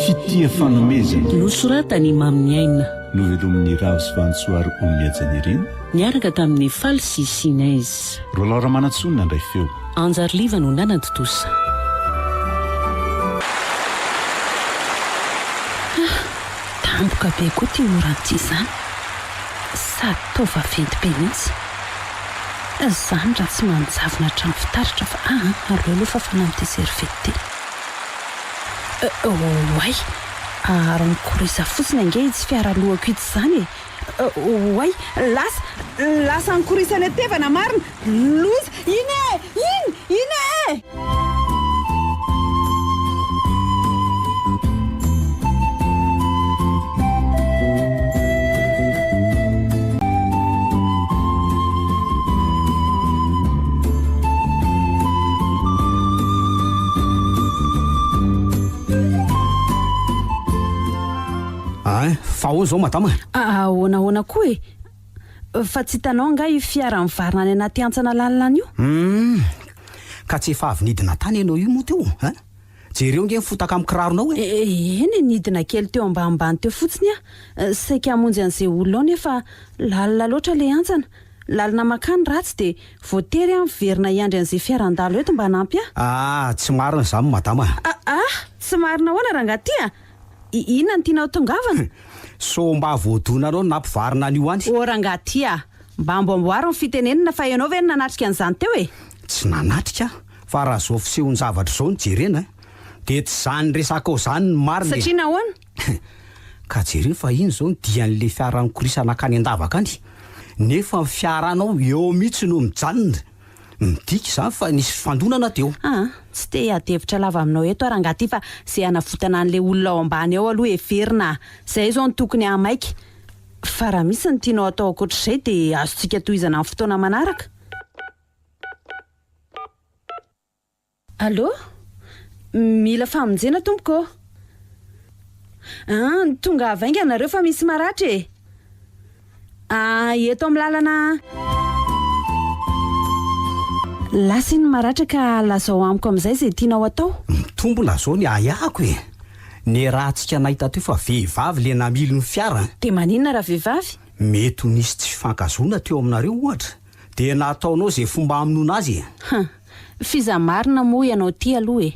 fitia fanomezana nosoratany mamin'ny aina novelomin'ny ravy vantsoary omiajany ireny niaraka tamin'ny faly sisinaizy roa laora manatsonina indray feo anjariliva no nanantotosa tamboka be koa ty oran'ity izany sady tao vaventy be mihitsy izany raha tsy manjavona hatrany fitaritra fa aloalofa fanamity servety ty oay ary mikorisa fotsiny ange izy fiaralohako ity izany oay lasa nikorisana tevana marina loza iny fa ho zao madama ahoana koa fa tsy hitanao nga io fiara mivarina any anaty antsana lalina io ka tsy efa avy nidina tany ianao io moa teo jereo nge mifotaka amin'ny kiraronao eny nidina kely teo ambanimbany teo fotsiny saika hamonjy an'izay olona ao nefa lalina loatra le antsana lalina makany ratsy de voatery miverina iandry an'izay fiarandalo eto mba nampy tsy marina izany madama tsy marina hoana rangaty inona ny tianao tongavana so mba voadonanao nampivarina an'io any rangaty mba amboamboary ny fitenenina fa ianao ve nanatrika an'izany teo tsy nanatrika fa raha zao fisehony zavatra zao ny jerena de tsy zany resaka ao zany ny marina satria nahoana ka jerena fa iny zao ny dian'le fiara nikorisana akany an-davaka any nefa ny fiaranao eo mihitsy no mijanona midika izany fa nisy fandonana teo tsy te adevitra lava aminao eto rangaty fa zay anavotana an'le olona ao ambany ao aloha everina zay zao ny tokony hamaiky fa raha misy ny tianao atao akoatr'izay de azontsika tohizana amin'ny fotoana manaraka allo mila famonjena tompoko tonga avainga nareo fa misy maratra eto amin'ny lalana lasa iny maratra ka lazao amiko amin'izay zay tianao atao mitombona zao ny ayako ny rahantsika nahita teo fa vehivavy le namily ny fiara de maninona raha vehivavy mety ho nisy tsy fifankazona teo aminareo ohatra de nataonao zay fomba aminona azy fizamarina moa ianao ty aloha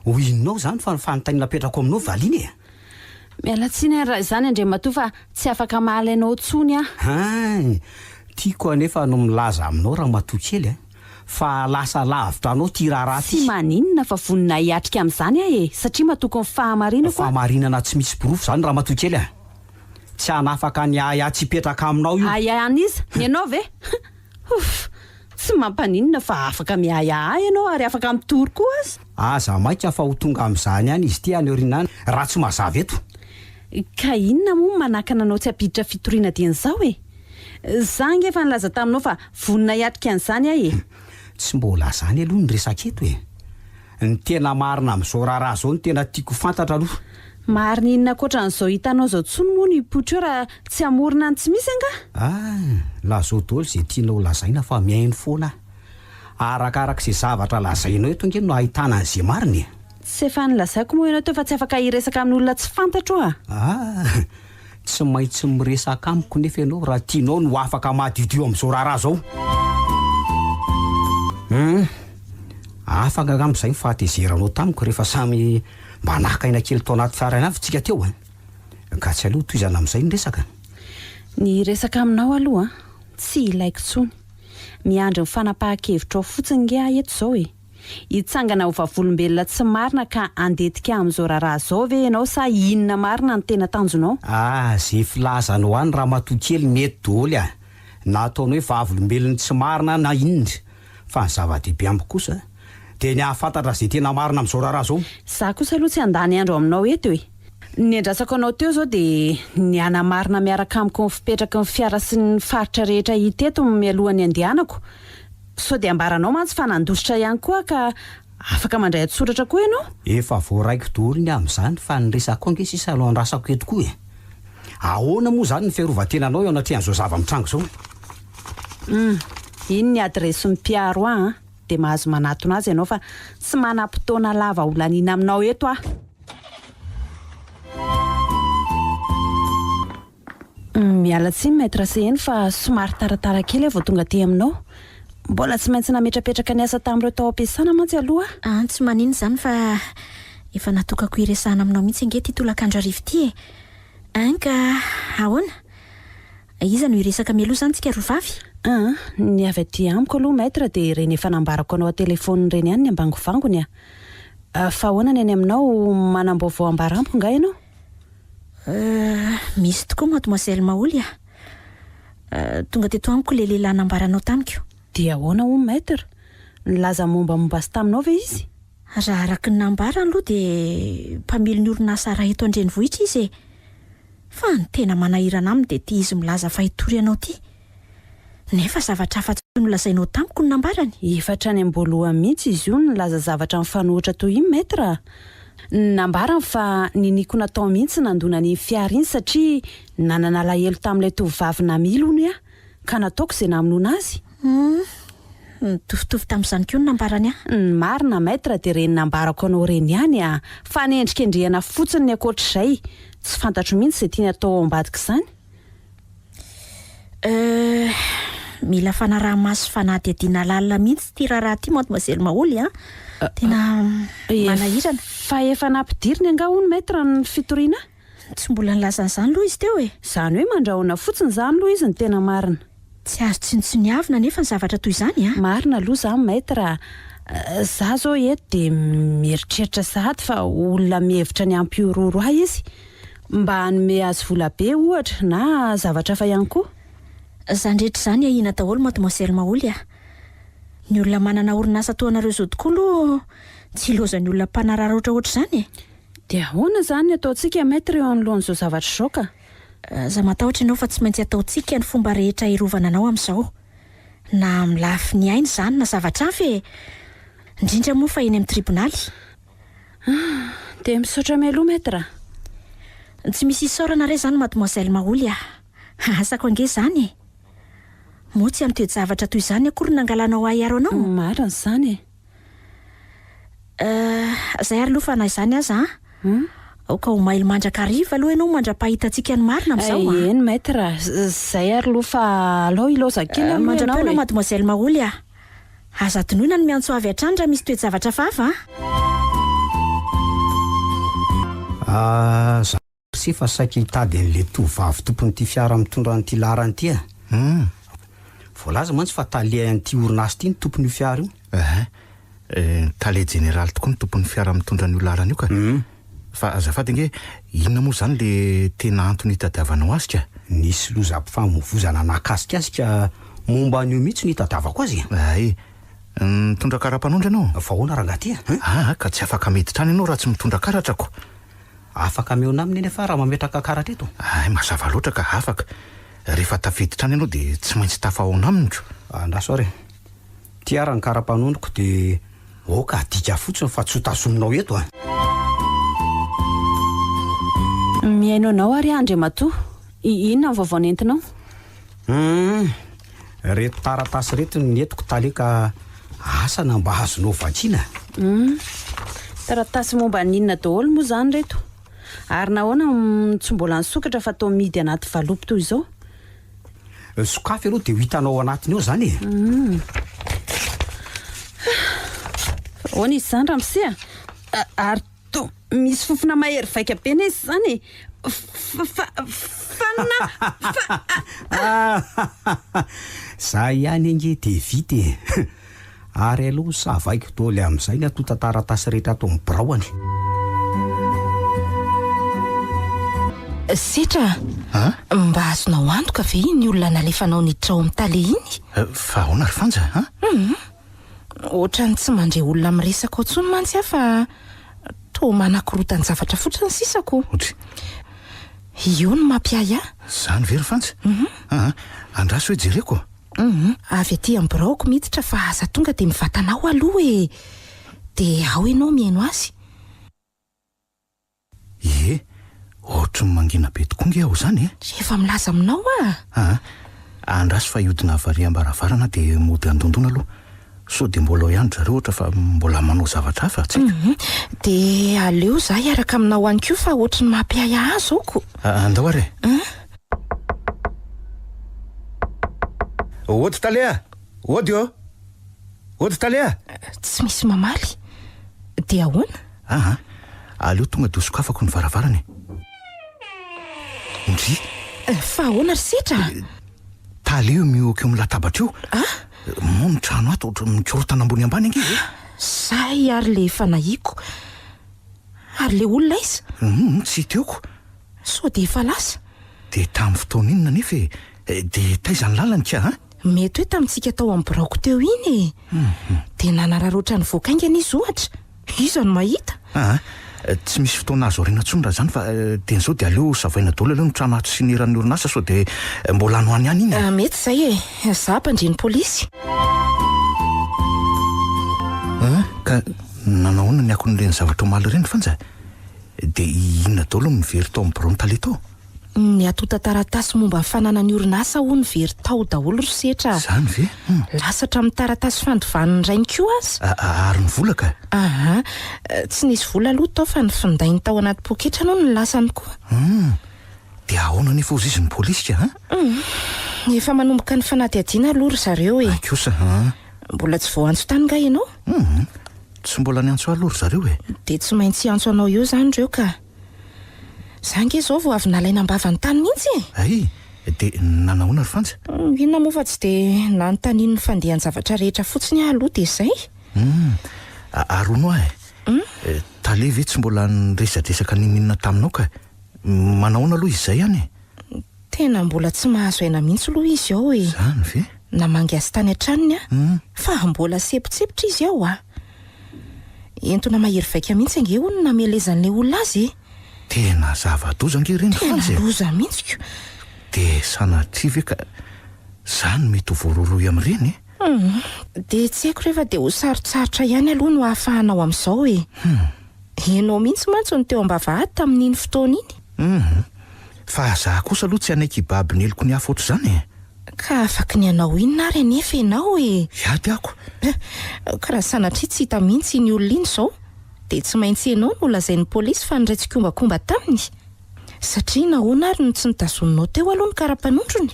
ho inonao zany fa nyfanontaniana petrako aminao valiany mialatsiny raha izany andre matoa fa tsy afaka mahalainao tsony tiako anefa no milaza aminao raha matoa kely fa lasa lavitra anao ty raharaha tsy maninona fa vonina hiatrika amin'izany satria matoko ny fahamarinana tsy misy borofo zany raha matoa kely tsy anafaka ny tsy hipetraka aminao io an'iza ny ianao ve tsy mampaninona fa afaka miaya ianao ary afaka mitory koa aza maika fa ho tonga amin'izany any izy ty any orinany raha tsy mazava eto ka inona moa manakana anao tsy apiditra fitoriana dian'izao za nge efa nilaza taminao fa vonina hiatrika an'izany tsy mbola zany aloha ny resaka eto ny tena marina amin'izao raharaha zao ny tena tiako fantatra aloha marina inona koatra n'izao hitanao zao tsony moa ny potro eo raha tsy amorina ny tsy misy anga la zao dolo zay tianao lazaina fa miaino foana arakaraka izay zavatra lazainao eto nge no ahitana an'izay marina tsy efa nilazaiko moa ianao teo fa tsy afaka hiresaka amin'ny olona tsy fantatro tsy maintsy miresaka amiko nefa ianao raha tianao no afaka mahadidio amin'izao raharaha zao afaka amin'izay mifahatezeranao tamiko rehefa samy mba nakaina kely tao anaty fiarana avy tsika teo ka tsy aloha toizana amin'izay ny resaka ny resaka aminao aloha tsy ilaiko tsony miandry ny fanapahan-kevitra ao fotsiny nge eto zao hitsangana ho vavolombelona tsy marina ka andetika amin'izao raharaha zao ve ianao sa inona marina ny tena tanjonao zay filazanao any raha matoa kely mety dôly nataonao hoe vavolombelony tsy marina na inona fa ny zava-dehibe amiko kosa de ny ahafantatra zay tena marina amin'izao raharaha zao za kosa aloha tsy andany andro aminao eto ny andrasako anao teo zao de ny anamarina miaraka amiko ny fipetraka ny fiara sy ny faritra rehetra hiteto mialohan'ny andehanako so de ambaranao mantsy fa nandositra ihany koa ka afaka mandray atsoratra koa ianao efa voaraiko daholo ny amin'izany fa ny resako ange sisa aloha andrasako eto koa ahoana moa zany ny fiarovan-tenanao eo anatrehan'izao zava-mitrango zao iny ny adresy mpiaro de mahazo manatona azy ianao fa tsy manam-potoana lava olaniana aminao eto Miala tsiny maître CN fa somary taratara kely vao tonga aty aminao. Mbola tsy maintsy nametrapetraka ny asa tamin'ireo tao am-piasana mantsy aloha. Tsy maninona izany fa efa natokako iresahana aminao mihitsy ange ty tolakandro arivo ty ka ahoana? Iza no iresaka mialoha izany tsika roa vavy? Ny avy aty amiko aloha maître dia ireny efa nambarako anao telefony ireny ihany ny ambangovangony fa ahoana ny any aminao manam-baovao ambarampo nga ianao? Misy tokoa mademoiselle Maoly tonga teto amiko le lehilahy nambaranao tamiko. Dia ahoana ho maître? Nilaza mombamomba azy taminao ve izy? Raha araka ny nambarany aloha dia mpamily ny orinasa raha eto an-drenivohitra izy fa ny tena manahirana aminy dia ity izy milaza fa hitory anao ty. Nefa zavatra hafa tsy nolazainao tamiko ny nambarany. Efatra any am-boalohany mihitsy izy io nilaza zavatra mifanohitra toy iny maître. Nambarany fa niniko natao mihitsy nandona ny fiara iny satria nanana lahelo tamin'ilay tovovavy namily hono ka nataoko izay namonoana azy. Mitovitovy tamin'izany koa ny nambarany Marina maître dia reny nambarako anao reny ihany fa nendrika endrihana fotsiny ny akoatr'izay. Tsy fantatro mihitsy izay tiany atao ao ambadika izany. Mila fanaraha-maso fanadihadiana lalina mihitsy ty raharaha ty mademoiselle Maoly tena manahirana. Fa efa nampidiriny anga hono maître ny fitoriana? Tsy mbola nilazany izany aloha izy teo Izany hoe mandrahona fotsiny izany aloha izy ny tena marina. Tsy azo tsinotsiniavina nefa ny zavatra toy izany Marina aloha izany maître. Za zao eto dia mieritreritra sahady fa olona mihevitra ny ampiororo ahy izy mba hanome azy vola be ohatra na zavatra hafa ihany koa. Izany rehetra izany ahina daholo mademoiselle Maoly ny olona manana orinasa toa anareo zao tokoa aloha tsy ilozany olona mpanarara ohatrohatra izany Dia ahoana izany ataontsika maître eo anoloan'izao zavatra izao ka? Za matahotra ianao fa tsy maintsy ataontsika ny fomba rehetra hiarovana anao amin'izao. Na amin'ny lafiny ny aina izany na zavatra hafa indrindra moa fa eny amin'ny tribonaly. Dia misaotra mialoha maître. Tsy misy isaorana re izany mademoiselle Maoly asako ange izany moa tsy amin'ny toe-javatra toy izany akory nangalanao aharo anao. Marina izany Zay ary aloha fa na izany aza ka ho maily mandrakariva aloha ianao mandra-pahitantsika ny marina amin'izao Eny maître, zay ary aloha fa alao iloza kely mandra-paina mademoiselle Maoly aza tonoina ny miantso avy hatrany raha misy toe-javatra fafa sy fa saika hitady an'le tovavy tompony ty fiara mitondra an'ity larany ty voalaza mantsy fa tale an'ity orinasa ty ny tompony io fiara io tale général tokoa ny tompony fiara mitondra an'io larany io ka fa azafady ange inona moa zany le tena antony hitadiavanao azy ka? Nisy loza-pifamoivozana nakasikasika momba an'io mihitsy ny hitadiavako azy mitondra kara-panondra ianao? Fa hoana rangaty ka tsy afaka miditra any ianao raha tsy mitondra karatrako. Afaka meona aminy eny efa raha mametraka karatra eto. Mazava loatra ka afaka. Rehefa tafiditra any ianao dia tsy maintsy tafahoana aminiko. Andraso ary ty ara ny kara-panondroko dia oka adika fotsiny fa tsy ho tazominao eto Miaino anao ary Andriamatoa. Inona ny vaovao nentinao? Reto taratasy reto ny entiko taleka asana mba azonao vakiana. Taratasy momba ninona daholo moa izany reto? Ary nahoana tsy mbola nisokatra fa tao midy anaty valopy toy izao? Sokafy aloha dia ho hitanao anatiny eo izany Ahoana izy izany ramose ary to misy fofona mahery vaika be na izy izany Za ihany ange dia vita ary aloha savaiko daholo amin'izay ny atota taratasy rehetra ato mibiraoany. Sitra mba azonao antoka ve ny olona nalefanao niditra ao amin'ny tale iny? Fa ahoana ry Fanja Ohatrany tsy mandre olona miresaka ao intsony mantsy fa toa manakorotany zavatra fotsiny sisako. Io no mampiay Zany ve ry Fanja? Andraso hoe jereko avy aty amin'ny biraoko miditra fa aza tonga dia mivatanao aloha dia ao ianao mihaino azy. Ohatry ny mangina be tokoa nge aho zany Rehefa milaza aminao andraso fa iodina avary ambaravarana dia mody andondona aloha so dia mbola ihany zareo ohatra fa mbola manao zavatra hafa tsika dia aleo za hiaraka aminao ihany koa fa ohatry ny mampiay azy oko. Andao ary Ody Talia, ody eo, ody Talia. Tsy misy mamaly. Dia ahoana? Aleo tonga de sokafako ny varavarany. Ndry Fa ahoana ry setra? Talia mihoaka eo amin'ny latabatra eo. Moa ny trano ato ohatry mikorotana ambony ambany angizy. Zay ary le fanahiako. Ary le olona izy? Tsy teoko. So de efa lasa. De tamin'ny fotoana inona nefa de taizany lalany ka Mety hoe tamintsika tao amin'ny braoko teo iny de nanararoatra ny voakaingana izy ohatra. Iza no mahita? Tsy misy fotoana azo ariana tsony raha zany fa dian'izao de aleo savaina daholo aleo ny trano ato sy neran'ny orinasa sao de mbola ano any ihany iny. Mety zay za mpandreny polisy. Ka nanahoana ny akon'ireny zavatra omaly ireny fanja? De inona daholo no mivery tao amin'ny braony Talia tao? Ny atota taratasy momba ny fananany orinasa ho ny very tao daholo ry setra. Zany ve? Lasatra amin'ny taratasy fandovan'ny rainy koa azy. Ary ny volaka? Tsy nisy vola aloha tao fa ny findainy tao anaty poketra no ny lasany koa. De ahoana nefa ozy izy ny polisy ka? Efa manomboka ny fanadihadiana aloha ry zareo Kosa Mbola tsy vao antso tany nga ianao? Tsy mbola ny antso aloha ry zareo De tsy maintsy antso anao eo zany reo ka. Zange zao vao avy nalaina ambavany tany mihitsy. De nanahoana ry fanja? Inona moa fa tsy de nanontaniany ny fandehan'ny zavatra rehetra fotsiny aloha de zay. Arono Talia ve tsy mbola niresadresaka ninona taminao ka? Manahoana aloha izy zay ihany? Tena mbola tsy mahazo aina mihitsy aloha izy ao Zany ve? Namangy azy tany an-tranony fa mbola sepotsepitra izy ao entona mahery vaika mihitsy ange hono namelezan'le olona azy Tena zava-doza ange ireny fanja. Tena doza mihitsy ko. De sanatria ve ka zany mety ho voaroroy amin'ireny De tsy haiko rehefa de ho sarotsarotra ihany aloha no hahafahanao amin'izao Enao mihitsy mantsy ny teo ambavahady tamin'iny fotoana iny. Fa za kosa aloha tsy hanaiky hibaby ny heliko ny hafa ohatr' zany Ka afaka ny anao inona ary anefa ianao Iady ako. Ka raha sanatria tsy hita mihitsy ny olona iny zao de tsy maintsy ianao no lazain'ny polisy fa niraitsykombakomba taminy. Satria nahoana ary no tsy nitazoninao teo aloha ny karapanondrony.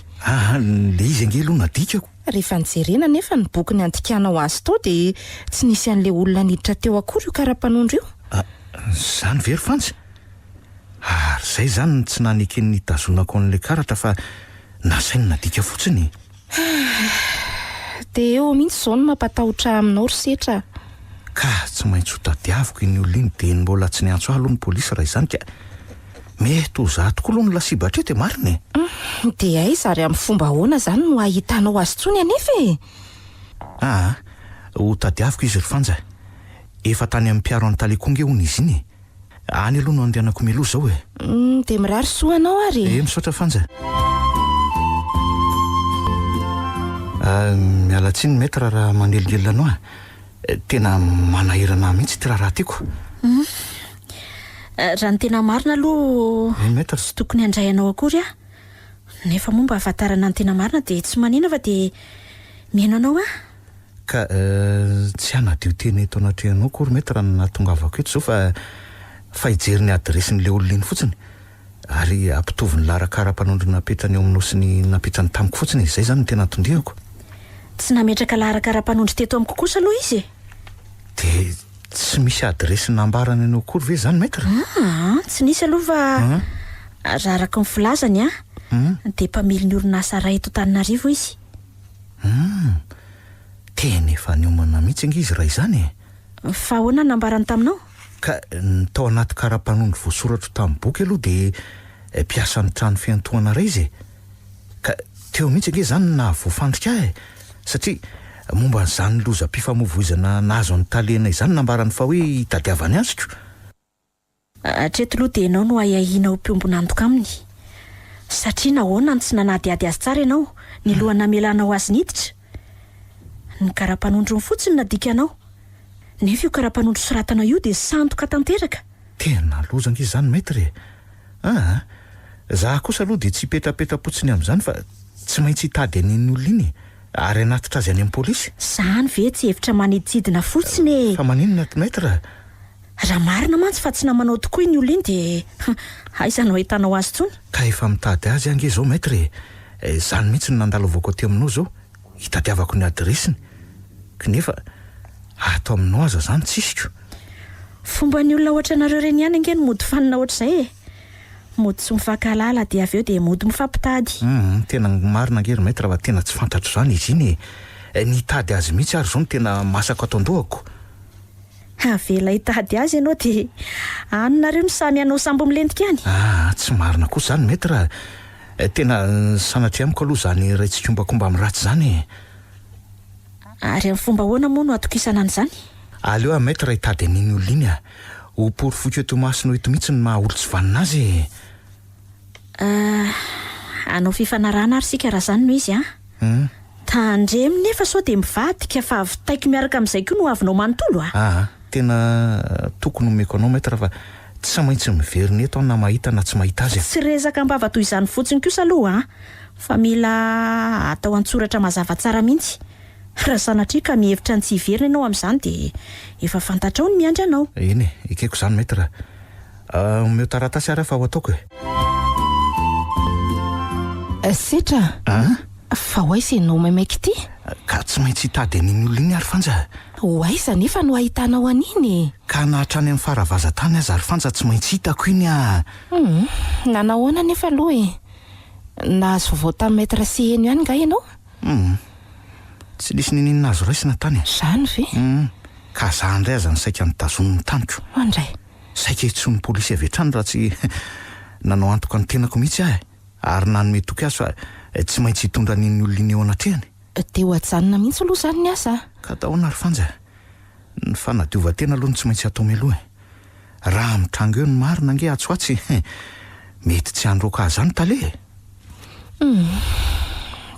Le izy ange aloha nadikako. Rehefa nijerena nefa ny boky ny andikanao azy tao de tsy nisy an'le olona niditra teo akory io karapanondro io. Zany very fanja. Ary zay zany tsy naneky ny tazonako an'le karatra fa nasainy nadika fotsiny. De eo mihitsy zao no mampatahotra aminao ry setra. Ka tsy maintsy ho tadiaviko iny olona iny de mbola tsy niantso aloha ny polisy raha izany ka mety ho za tokoa aloha ny lasibatra eo de mariny. De aiza ary amin'ny fomba ahoana zany no ahitanao azy tsony anefa ho tadiaviko izy ry fanja. Efa tany amin'ny mpiaro any Talia konge hono izy iny. Any aloha no andehanako mialoha zao De mirary soa anao ary. Misaotra fanja. Miala tsiny metra raha manelingely anao tena manahirana mihitsy ty raha tiako. Raha ny tena marina aloha metra tsy tokony handray anao akory nefa momba ahafantarana ny tena marina de tsy manina fa de mihaino anao Ka tsy hanadio teny eto anatrehanao kory metra natongavako eto zao fa hijery ny adresin'le olona iny fotsiny ary ampitovy ny larakara-panondro napetrany eo aminao sy ny napetrany tamiko fotsiny zay zany ny tena tondrehako. Tsy nametraka larakara-panondro teto amiko kosa aloha izy De tsy misy adresy nambarany anao kory ve zany metra? Tsy nisy aloha fa raha araka ny filazany de mpamily ny orinasa ray eto Antananarivo izy. Tena efa niomana mihitsy ange izy raha izany Fa ahoana nambarany taminao? Ka tao anaty karapanondro voasoratra tamin'ny boky aloha de mpiasa ny trano fiantohana ray izy ka teo mihitsy ange zany nahavoafandrika satria momba n'izany lozam-pifamoivoizana nahazo any Talia izany nambarany fa hoe hitadiavany azoko. Hatreto aloha de ianao no ayahiana ho mpiombona antoka aminy satria nahoana ny tsy nanadiady azy tsara ianao ny lohana namelanao azy niditra. Ny karapanondro fotsiny nadika anao nefa io karapanondro soratana io de sandoka tanteraka. Tena loza ange zany maître za kosa aloha de tsy petrapetra-potsiny amin'izany fa tsy maintsy hitady an'iny olona iny ary anatitra azy any amin'ny polisy. Zany ve tsy hevitra maniditsidina fotsiny Fa maninona ty maître? Raha marina mantsy fa tsy namanao tokoa iny olona iny de aiza no ahitanao azy tsony. Ka efa mitady azy ange zao maître zany mihitsy no nandalo avako aty aminao zao hitadiavako ny adresiny kanefa atao aminao aza zany tsisiko. Fomba ny olona ohatra nareo reny ihany ange ny mody fanina ohatr'izay e. Mody tsy mifankalala dia avy eo dia mody mifampitady. Tena marina ngery maître raha tena tsy fantatro zany izy iny. Nitady azy mihitsy ary zao no tena masaka ato an-dohako. Avela hitady azy ianao dia anonareo no samy anao sambo milentika any. Tsy marina kosa zany maître. Tena sanatria amiko aloha zany raitsikiombako mba miratsy zany. Ary amin'ny fomba ahoana moa no atokisana an'izany? Aleo maître hitady an'iny olona iny ho porifoky eto masina eto mihitsy ny maha olo tsy vanina azy. Anao fifanarahana ary sika raha zany no izy tandremo nefa sao dia mivadika fa avitaiko miaraka amin'izay koa no avinao manontolo tena tokony omeko anao maître fa tsy maintsy miverina eto na mahita na tsy mahita azy. Tsy rezaka mbava toy izany fotsiny kosa aloha fa mila atao an-tsoratra mazava tsara mihitsy. Raha sanatria ka mihevitra ny tsy hiverina ianao amin'izany dia efa fantatrao ny miandry anao. Eny ikeko zany maître. Omeo taratasy ary fa ho ataoko Setra fa hoaiza ianao maimaiky ity? Ka tsy maintsy hitady an'iny olona iny ary fanja. Hoaiza nefa no ahitanao an'iny? Ka nahatrany amin'ny faravazan-tany aza ary fanja tsy maintsy hitako iny Nanahoana nefa aloha nahazo vaovao tamin'ny maître sy eny ihany nga ianao? Tsy nisy nininina azo raisina tany. Zany ve? Ka za indray aza ny saika nitazoniny taniko. Andray Saika hitsoiny polisy avy hatrany raha tsy nanao antoka ny tenako mihitsy ary nanome toky azy fa tsy maintsy hitondra n'iny olona iny eo anatrehany. dia ho ajanona mihitsy aloha zany ny asa. Ka tahoana ary fanja. Ny fanadiova-tena aloha no tsy maintsy atao mialoha. Raha mitrango eo ny marina ange atsoatsy mety tsy androaka azy zany tale.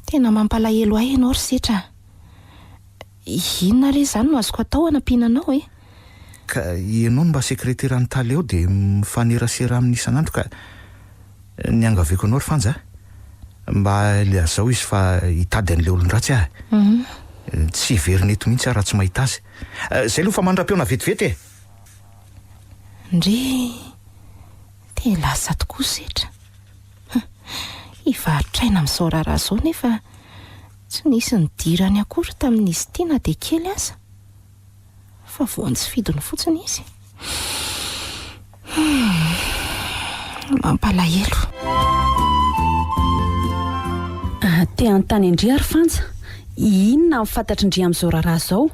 Tena mampalahelo ahy ianao ry Setra. Inona re zany no azoko atao hanampiananao Ka ianao no mba sekreteran'ny taly eo dia mifanerasera amin'ny isan'andro ka niangaveko anao ry fanja mba le azao izy fa hitady an'le olon-dratsy tsy hiverina eto mihitsy raha tsy mahita azy. Zay aloha fa mandram-peona vetivety Ndre dia lasa tokoa Setra. Hivarotraina amin'izao raharaha zao nefa tsy nisy nidirany akory tamin'izy ity na dia kely aza. Fa voany tsy fidiny fotsiny izy. Mampalahelo. Te anontany indray ary fanja, inona mifantatry indray amin'izao raharaha zao?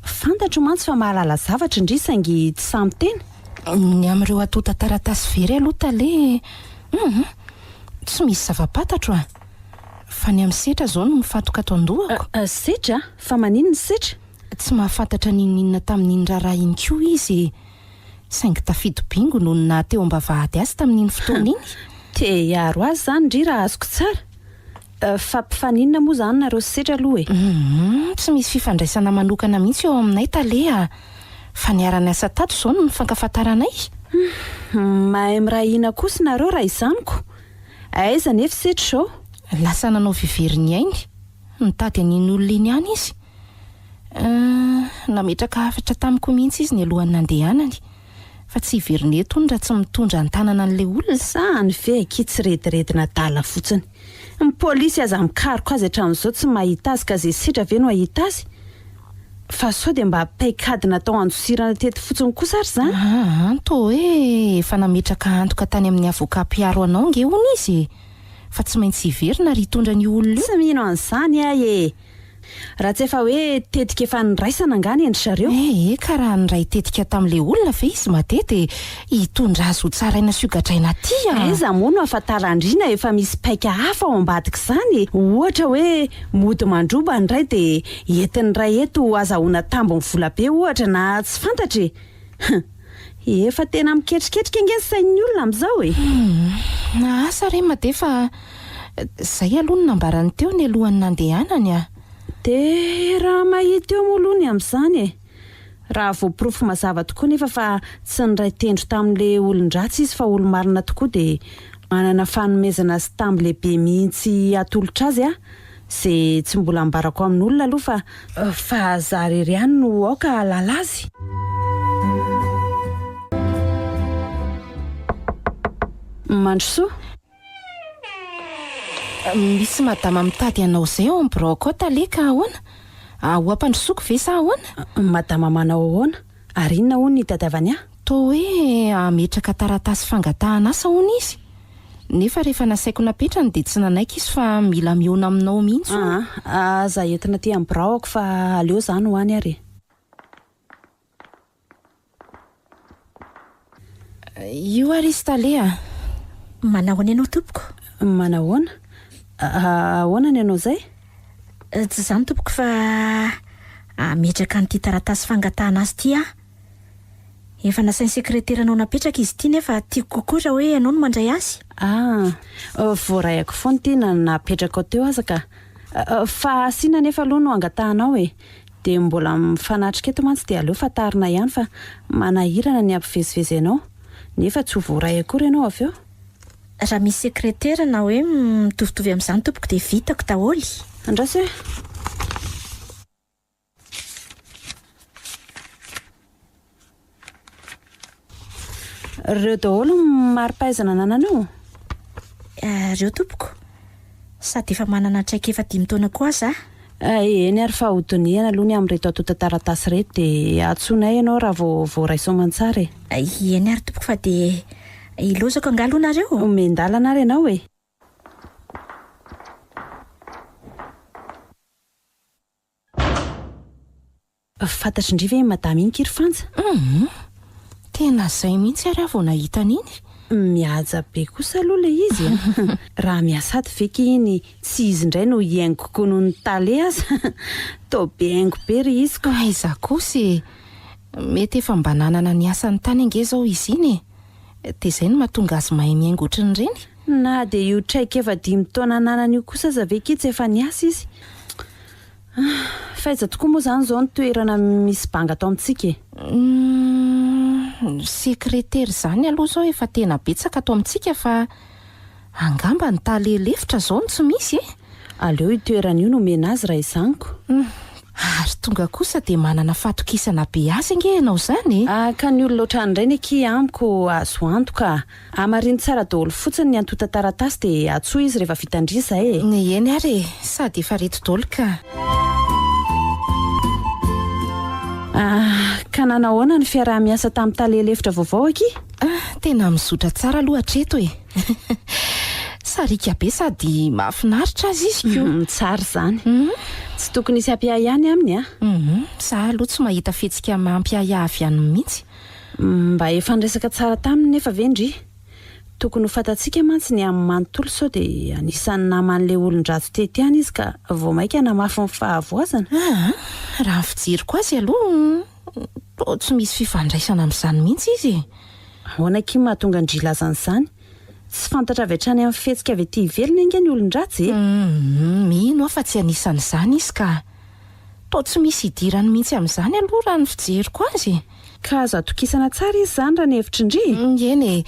Fantatro mantsy fa mahalala zavatra indray saingy tsy samy tena. Ny amin'ireo atota taratasy very aloha tale tsy misy zava-pantatro fa ny amin'ny Setra zao no mifatoka ato an-dohako. Setra? Fa maninona Setra? Tsy mahafantatra ninona tamin'iny raharaha iny koa izy saingy tafido bingo noho ny nateo am-bavahady azy tamin'iny fotoana iny. Te hiaro azy zany ndry raha azoko tsara. Fa mpifaninona moa zany nareo Setra aloha Tsy misy fifandraisana manokana mihitsy eo aminay tale fa niara-ny asa tato zao no nifankafantaranay. Mahay mirahina kosa nareo raha izaniko. Aiza nefa Setra zao? Lasa nanao viveriny ainy nitady an'iny olona iny ihany izy. Nametraka hafatra tamiko mihitsy izy ny alohan'ny nandehanany fa tsy hiveriny eto raha tsy mitondra ny tanana an'ilay olona. Sany ve kitsy rediredina dala fotsiny. Ny polisy aza mikariko azy hatramin'izao tsy mahita azy ka zay Setra ve no ahita azy. Fa sao dia mba paikady natao andosirana teto fotsiny kosa ary zany. Anto efa nametraka antoka tany amin'ny avoka mpiaro anao nge hono izy fa tsy maintsy hiverina ary hitondra ny olona io. Tsy mino an'izany ahy raha tsy efa hoe tetika efa niraisana angany endry zareo. Ka raha niray tetika tamin'ilay olona ve izy matety hitondra azy ho tsaraina sy hogadraina aty Aiza moa no ahafantarandrina efa misy paika hafa ao ambadika izany. Ohatra hoe mody mandroba ny ray dia entin'ny ray eto azahoana tambony vola be ohatra na tsy fantatra efa tena miketriketrika ange sain'ny olona amin'izao na asa re made fa zay aloha no nambarany teo ny alohan'ny nandehanany dia raha mahita eo moalony amin'izany raha voapirofo mazava tokoa nefa fa tsy niray tendro tamin'ilay olon-dratsy izy fa olo-marina tokoa dia manana fanomezana azy tamin'lehibe mihitsy atolotra azy izay tsy mbola ambarako amin'ny olona aloha fa zarery ihany no aoka lala azy. Mandrosoa Misy madama mitady anao izay ao amin'ny broko tale ka ahoana? Ho ampandrosoko ve sa ahoana? Madama manao ahoana? Ary inona hono ny tadiavany ahy? Toa hoe ametraka taratasy fangatahana asa hono izy. Nefa rehefa nasaiko napetrany dia tsy nanaiky izy fa mila miona aminao mihitsy. Aza entina ty amin'ny braoko fa aleo izany ho any ary. Io ary izy talea. Manao any ianao tompoko? Manao ahoana? Ahoana ny ianao izay? Tsy izany tompoko fa ametraka n'ity taratasy fangatahana azy ity aho. Efa nasainy sekreteranao napetraka izy ity nefa tiako kokoa raha hoe ianao no mandray azy. Voarayako foana ity na napetraka ao teo aza ka. Fa asiana nefa aloha no angatahanao e. Dia mbola mifanatrika eto mantsy dia aleo fatarina ihany fa manahirana ny ampivezivezy anao. Nefa tsy ho voaray akory ianao avy eo. Raha misy sekretera na hoe mitovitovy amin'izany tompoko dia vitako daholo. Andraso e. Ireo daholo mari-pahaizana nananao? Ireo tompoko. Sady efa manana traika efa 5 taona koa aza. Eny ary fa hodinihana aloha ny amin'reto atota taratasy reto dia atsonay ianao raha voaraiso aman-tsara e. Eny ary tompoko fa dia ilozako angalo nareo. Mendalana ary ianao e. Fantatry indriva e madama iny Kirifanja? Tena izay mihitsy ary avy nahita an'iny. Mihaja be kosa aloha ilay izy. Raha miasady veky iny tsy izy indray no hiaingo kokoa noho ny tale aza. Toa be haingo be ry izy ko. Aiza kosa mety efa mba nanana ny asany tany ange zao izy iny e. Dia izay no mahatonga azy mahay miaingo ohatran'ireny. Na dia io traika efa 5 taona nanana io kosa aza veky tsy efa niasa izy. Faiza tokoa moa izany izao ny toerana misy banga atao amintsika e. Sekretera izany aloha zao efa tena betsaka atao amintsika fa angamba ny talelefitra zao no tsy misy e. Aleo io toerana io no omena azy raha izaniko. Ary tonga kosa dia manana fatokisana be azy ange ianao izany e. Ka ny olona ohatran'indray ny aky amiko azo antoka. Amariny tsara daholo fotsiny ny antota taratasy dia atsoa izy rehefa vitandrisa e. Eny ary sady efa reto daholo ka. Ka nanahoana ny fiaraha-miasa tamin'ny talelefitra vaovao aky? Tena mizotra tsara aloha hatreto e. Sarika be sady mahafinaritra azy izy ko. Tsara izany. Tsy tokony isy ampiahy ihany aminy a. Za aloha tsy mahita fihetsika mampiahy avy ihany mihitsy. Mba efa niresaka tsara taminy nefa vendry. Tokony ho fantatsika mantsy ny amin'ny manontolo sao dia anisan'ny naman'ilay olon-dratsy tety izy ka vao maika namafy ny fahavoazana. Raha fijeriko azy aloha tsy misy fifandraisana amin'izany mihitsy izy. Ahoana ky mahatonga ndrilazana izany? Tsy fantatra avy hatrany amin'ny fihetsika avy ety ivelany ange ny olon-dratsy e. Mino aho fa tsy anisan'izany izy ka toa tsy misy idirany mihitsy amin'izany aloha raha ny fijeriko azy. Ka azo atokisana tsara izy izany raha ny hevitry-ndry. Eny e,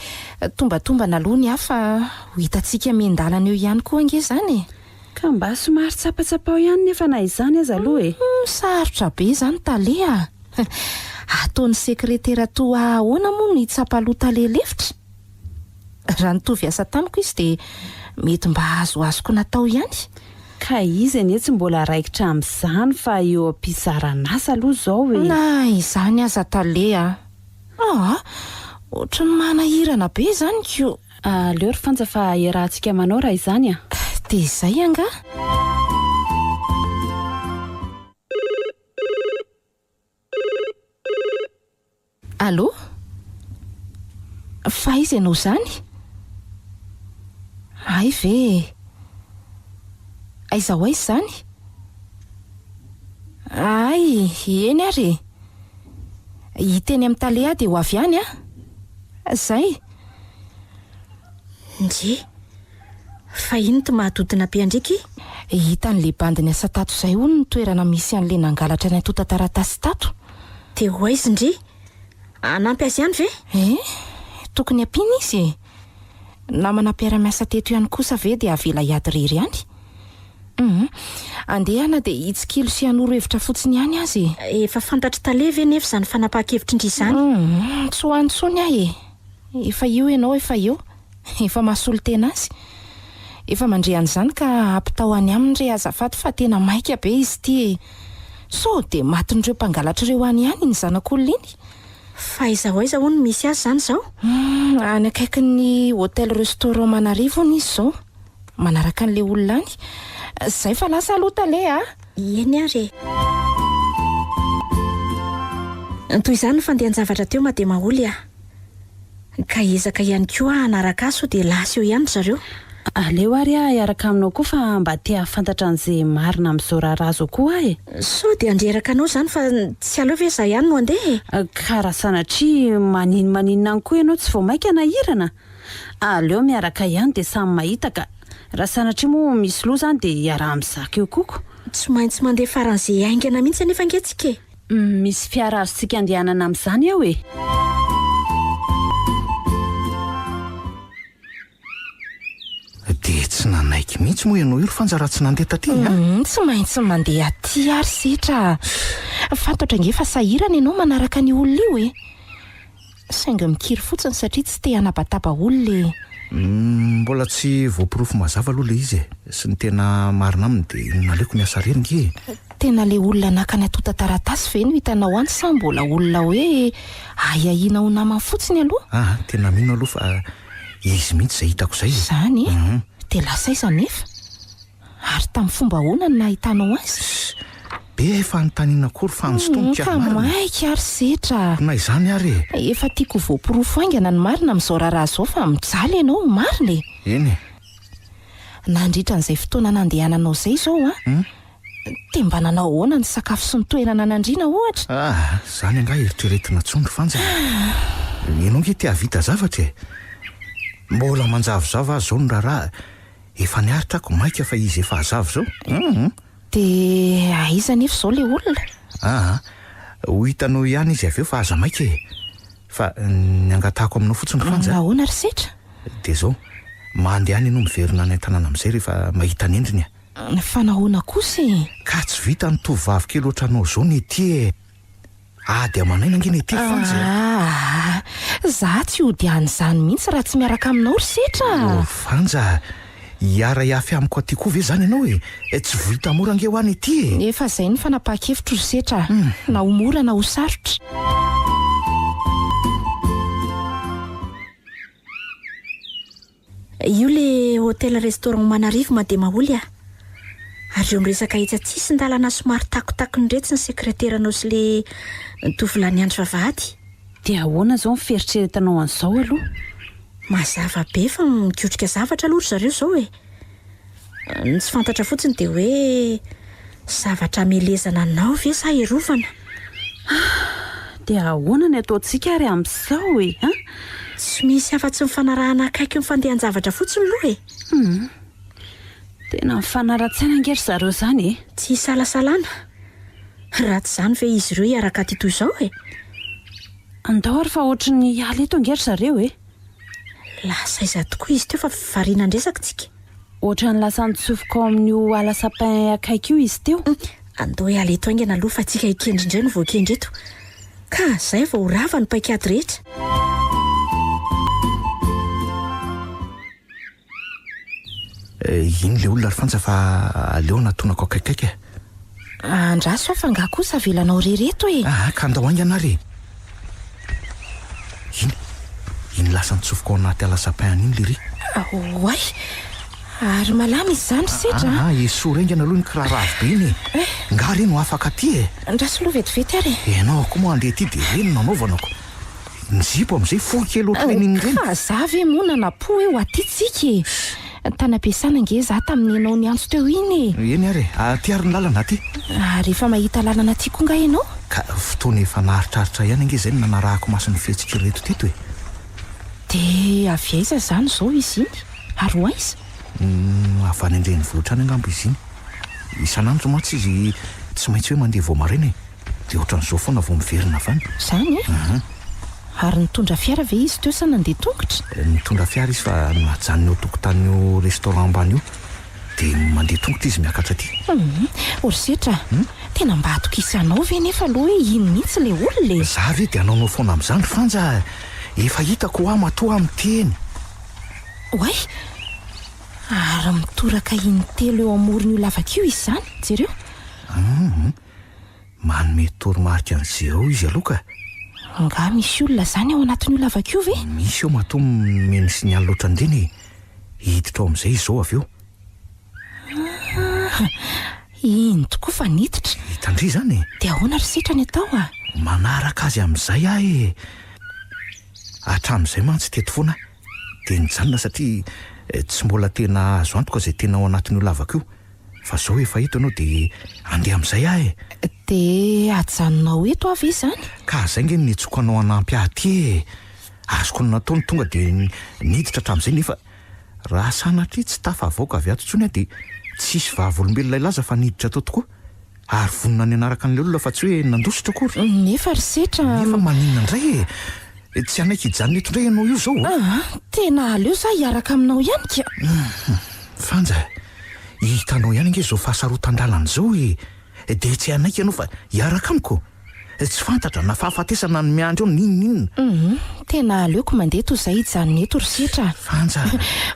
tombatombana aloha ny hafa ho hitantsika mendalana eo ihany koa ange izany e. Ka mba somary tsapatsapao ihany nefa na izany aza aloha e. Sarotra be izany talea. Ataon'ny sekretera toa ahoana moa ny tsapa aloha talelefitra. Raha nitovy asa tamiko izy dia mety mba azoko natao ihany. Ka izy anie tsy mbola raikitra amin'izany fa eo am-pizarana asa aloha izao e. Na izany aza talea. Ohatran'ny manahirana be izany ko. Aleo ry fanja fa iarahantsika manao raha izany a. Dia izay anga. Allo? Fa izy ianao izany? Ay ve? Aiza ho aiza izany? Ay, eny ary. Hiteny amin'ny talea dia ho avy any a? Zay. Ndre fa ino ty mahatodina be andraiky? Hitan'le bandiny asa tato izay hono ny toerana misy an'le nangalatra ny antota taratasy tato. Dia ho aiza ndre? Anampy azy ihany ve? Tokony ampiana izy. Namana mpiara-miasa teto ihany kosa ve dia avela hiady rery ihany. Andehana dia hitsikilo sy hanoro hevitra fotsiny ihany azy. Efa fantatra tale ve nefa izany fanapahan-kevitry izany? Tsy ho antsony ahy e. Efa io ianao efa io. Efa mahasolo tena azy. efa mandrean'izany ka ampitao any aminy re azafady fa tena maika be izy ty so de matin'ireo mpangalatra ireo any ihany ny zanak'olona iny fa iza hoaiza hono misy azy zany zao any akaiky ny hôtel restaurant Manarivo izy zao manaraka an'le olona any zay fa lasa aloha tale eny ary toy izany ny fandehan-javatra teo ma de maholy ka ezaka ihany koa anaraka azy so de lasa eo ihany zareo aleo ary hiaraka aminao koa fa mba te hafantatra an'izay marina amin'izao raharazo koa so de andreraka anao zany fa tsy aleo ve za ihany no andeha karaha sanatria maninina any koa ianao tsy vao maika nahirana aleo miaraka ihany de samy mahita ka raha sanatria moa misy loha zany de hiaraha mizaka eo koko tsy maintsy mandeha faran'izay aingana mihitsy anefa angetsika misy fiara azontsika andehanana amin'izany ao de tsy nanaiky mihitsy moa ianao io ry fanjara tsy nandeha taty tsy maintsy mandeha aty ary setra fantatra nge fa sahirana ianao manaraka ny olona io sainga mikiry fotsiny satria tsy te hanabataba olona mbola tsy voapirofo mazava aloha le izy sy ny tena marina aminy de naleoko miasa reny nge tena le olona nakany atota taratasy ve no hitanao any sa mbola olona hoe aiahina ho namany fotsiny aloha tena mino aloha fa izy mihitsy zay hitako zay zany de lasa iza nefa ary tamin'ny fomba honany nahitanao azy be efa anontaniana kory fanjotomoka maika ary setra na izany ary efa tiako voapirofo aingana ny marina amin'izao raharaha zao fa mijaly ianao marina eny nandritra n'izay fotoana nandehananao zay zao de mba nanao ahoana ny sakafo sy ny toerana nandriana ohatra zany anga eritreretina tsondro fanja ianao nge te havita zavatra mbola manjavozava azy zao ny raharaha efa niaritra ako maika fa izy efa azavo zao de aiza nefa zao le olona ho hitanao ihany izy aveo fa aza maika fa niangatahako aminao fotsiny fanja ahoana ry setra de zao mandehany ianao miverina any an-tanàna amin'izay rehefa mahita ny endriny fa nahoana kosa ka tsy vita ny tovavy kely oatra anao zao ny ety ady amanaina nge ny ety fanja za tsy odian'izany mihitsy raha tsy miaraka aminao ry setra fanja hiara hiafy amiko aty koa ve zany ianao tsy vita mora nge ho any ety efa zay ny fanapa-kevitra ry setra na ho mora na ho sarotra io le hôtel restaurant Manarivo ma de maholy ary eo miresaka hitsatsisy ndalana somary takotakony ndretsy ny sekreteranao sy le tovolahy andro vavahady de ahoana zao miferitreretanao an'izao aloha mazava be fa mikotrika zavatra aloha ry zareo zao ny tsy fantatra fotsiny de hoe zavatra melezana anao ve sa erovana de ahoana ny ataontsika ary amin'izao tsy misy afa-tsy mifanarahana akaiky ny fandehan-javatra fotsiny loha tena mifanara-tsaina angery zareo zany tsy salasalana raha tsy zany ve izy ireo hiaraka ty toy izao andao ary fa ohatry ny ala eto angery zareo lasa iza tokoa izy teo fa variana ndresaka tsika ohatra ny lasa nitsofoka ao amin'io ala sapin akaiky io izy teo andao hiala eto aingana aloha fa tsika hikendry indray no voakendry eto ka zay vao rava ny paikady rehetra iny le olona ry fanja fa aleo natonako akaikaiky andraso fa nga kosa avelanao rereto ka andao aingana ary iny lasa nitsofoka ao anaty ala sapin iny le ry oay ary malama izy zany setra esoa raingana aloha ny kiraravo be iny nga reny ho afaka aty andraso loha vetivety ary ianao koa moa andeha aty de reny nanaovanako ny zipo amin'izay fohy kely ohatry reny iny reny za ve monana po hoe ho aty tsika tany-ampiasana nge za tamin'ny ianao ny antso teo iny eny ary aty ary ny lalana aty ary efa mahita lalana aty koa nga ianao ka fotoana efa naharitraritra ihany ange zay ny nanarahako masony fihetsika reto teto de avy aiza zany zao izy iny ary ho aiza avy any andreny vohitra any angambo izy iny isanandro matsy izy tsy maintsy hoe mandeha vao maraina de ohatran'izao foana vao miverina avany zany ary nitondra fiara ve izy teo sa nandeha tongotra nitondra fiara izy fa najanony eo tokotan'io restaurant ambany io de mandeha tongotra izy miakatra aty ory setra tena mba atokisy anao ve nefa aloha hoe iny mihitsy le olona za ve de anaonao foana amin'izany fanja efa hitako ho amatoa amin'ny teny oay Ary mitoraka intelo eo amoriny io lavakio izy zany jereo. Manome toromarika an'izay izy aloha ka. Nga misy olona zany ao anatin'io lavakio ve? Misy eo matoa meno signaly loatra indreny. Hiditra ao amin'izay izy zao avy eo. Iny tokoa fa niditra. Hitandry zany. Dia ahoana ry setrany atao a? Manaraka azy amin'izay ahy. Hatramin'izay mantsy teto foana. Dia nijanona satria tsy mbola tena azo antoka izay tena ao anatin'io lavaka io. Fa zao efa hito ianao dia andeha amin'izay ahy. Dia ajanonao eto avy izy zany? Ka zay nge nitsokanao anampy aty. Azoko no nataony tonga dia niditra hatramin'izay nefa raha sanatria tsy tafavoaka avy ato intsony dia tsisy vavolombelona ilaza fa niditra tao tokoa. Ary vonona ny anaraka an'ilay olona fa tsy hoe nandositra akory. Nefa ry setra. Nefa maninona indray tsy anaiky hijanona eto indray ianao io zao. Tena aleo za hiaraka aminao ihany ka. Fanja, hitanao ihany nge zao fahasarotan-dalana zao dia tsy anaiky ianao fa hiaraka amiko. Tsy fantatra na fahafatesana ny miandro eo ninonina. Tena aleoko mandeha toy izay hijanona eto ry setra. Fanja.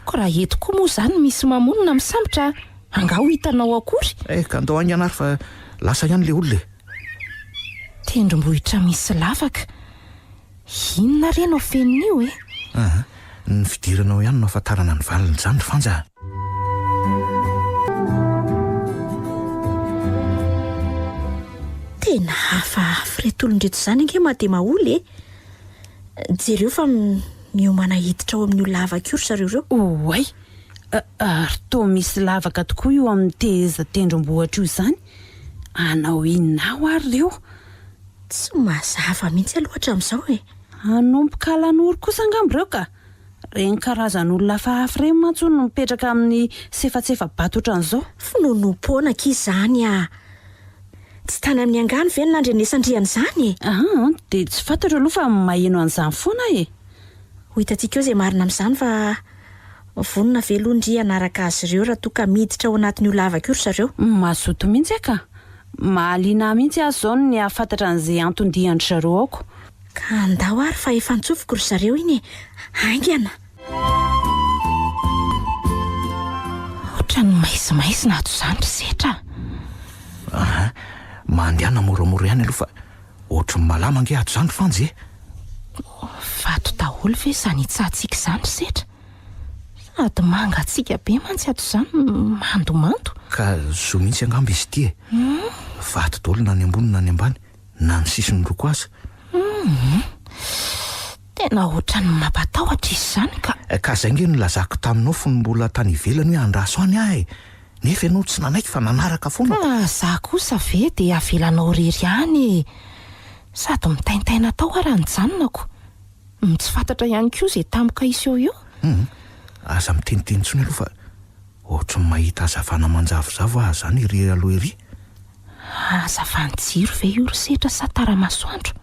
Ko raha eto koa moa zany misy mamonina misambotra anga ho hitanao akory. Ka andao any ianary fa lasa ihany le olona. Tendrombohitra misy lavaka. Inona re no fenon'io Ny fidiranao ihany no ahafantarana ny valiny zany Fanja. Tena hafahafa reto olon-dreto zany ange mahade maholy jereo fa miomana hiditra ao amin'io lavaka io ry zareo reo. Oay, ary toa misy lavaka tokoa io amin'ny teza tendrombohitra io zany. Anao inona ao ary reo? Tsy mazava mihitsy aloha hatramin'izao Hanomboka lan'ory kosa angambo reo ka. Reny karazan'olona hafahafa reny mantsy no mipetraka amin'ny sefatsefa-bato ohatran'izao. Finonompoana k'izany tsy tany amin'ny angano ve ny nandrenesandriany zany dia tsy fantatra aloha fa maheno an'izany foana ho hitantsika eo izay marina amin'izany fa vonona velondry anaraka azy ireo raha toa ka miditra ao anatin'io lavaka io ry zareo. Mazoto mihitsy ka. Mahaliana mihitsy azy zao ny ahafantatra an'izay anton-diandry zareo aoko. Ka andao ary fa efa nitsofiko ry zareo iny aingana. Ohatrany maizimaizina ato izany ry setra. Mandehana moramora ihany aloha fa ohatry ny malama nge ato izany Fanja. Vato daholo ve izany hitsahantsika izany ry setra? Sady mangatsika be mantsy ato izany mandomando. Ka zo mihitsy angamba izy ity vato daholo na ny ambony na ny ambany na ny sisiny loko aza. Tena ohatrany mampatahotra izy zany ka zay nge nilazako taminao fony mbola tany ivelany hoe andraso any ahy. Nefa ianao tsy nanaiky fa nanaraka foana. Za kosa ve dia avelanao rery any sady mitaintaina tao raha nijanonako. Tsy fantatra ihany koa izay tampoka iseo io. Aza miteniteny tsony aloha fa ohatry ny mahita hazavana manjavozavo ahy zany ery aloha ery. Hazavany jiro ve io ry setra sa tara-masoandro?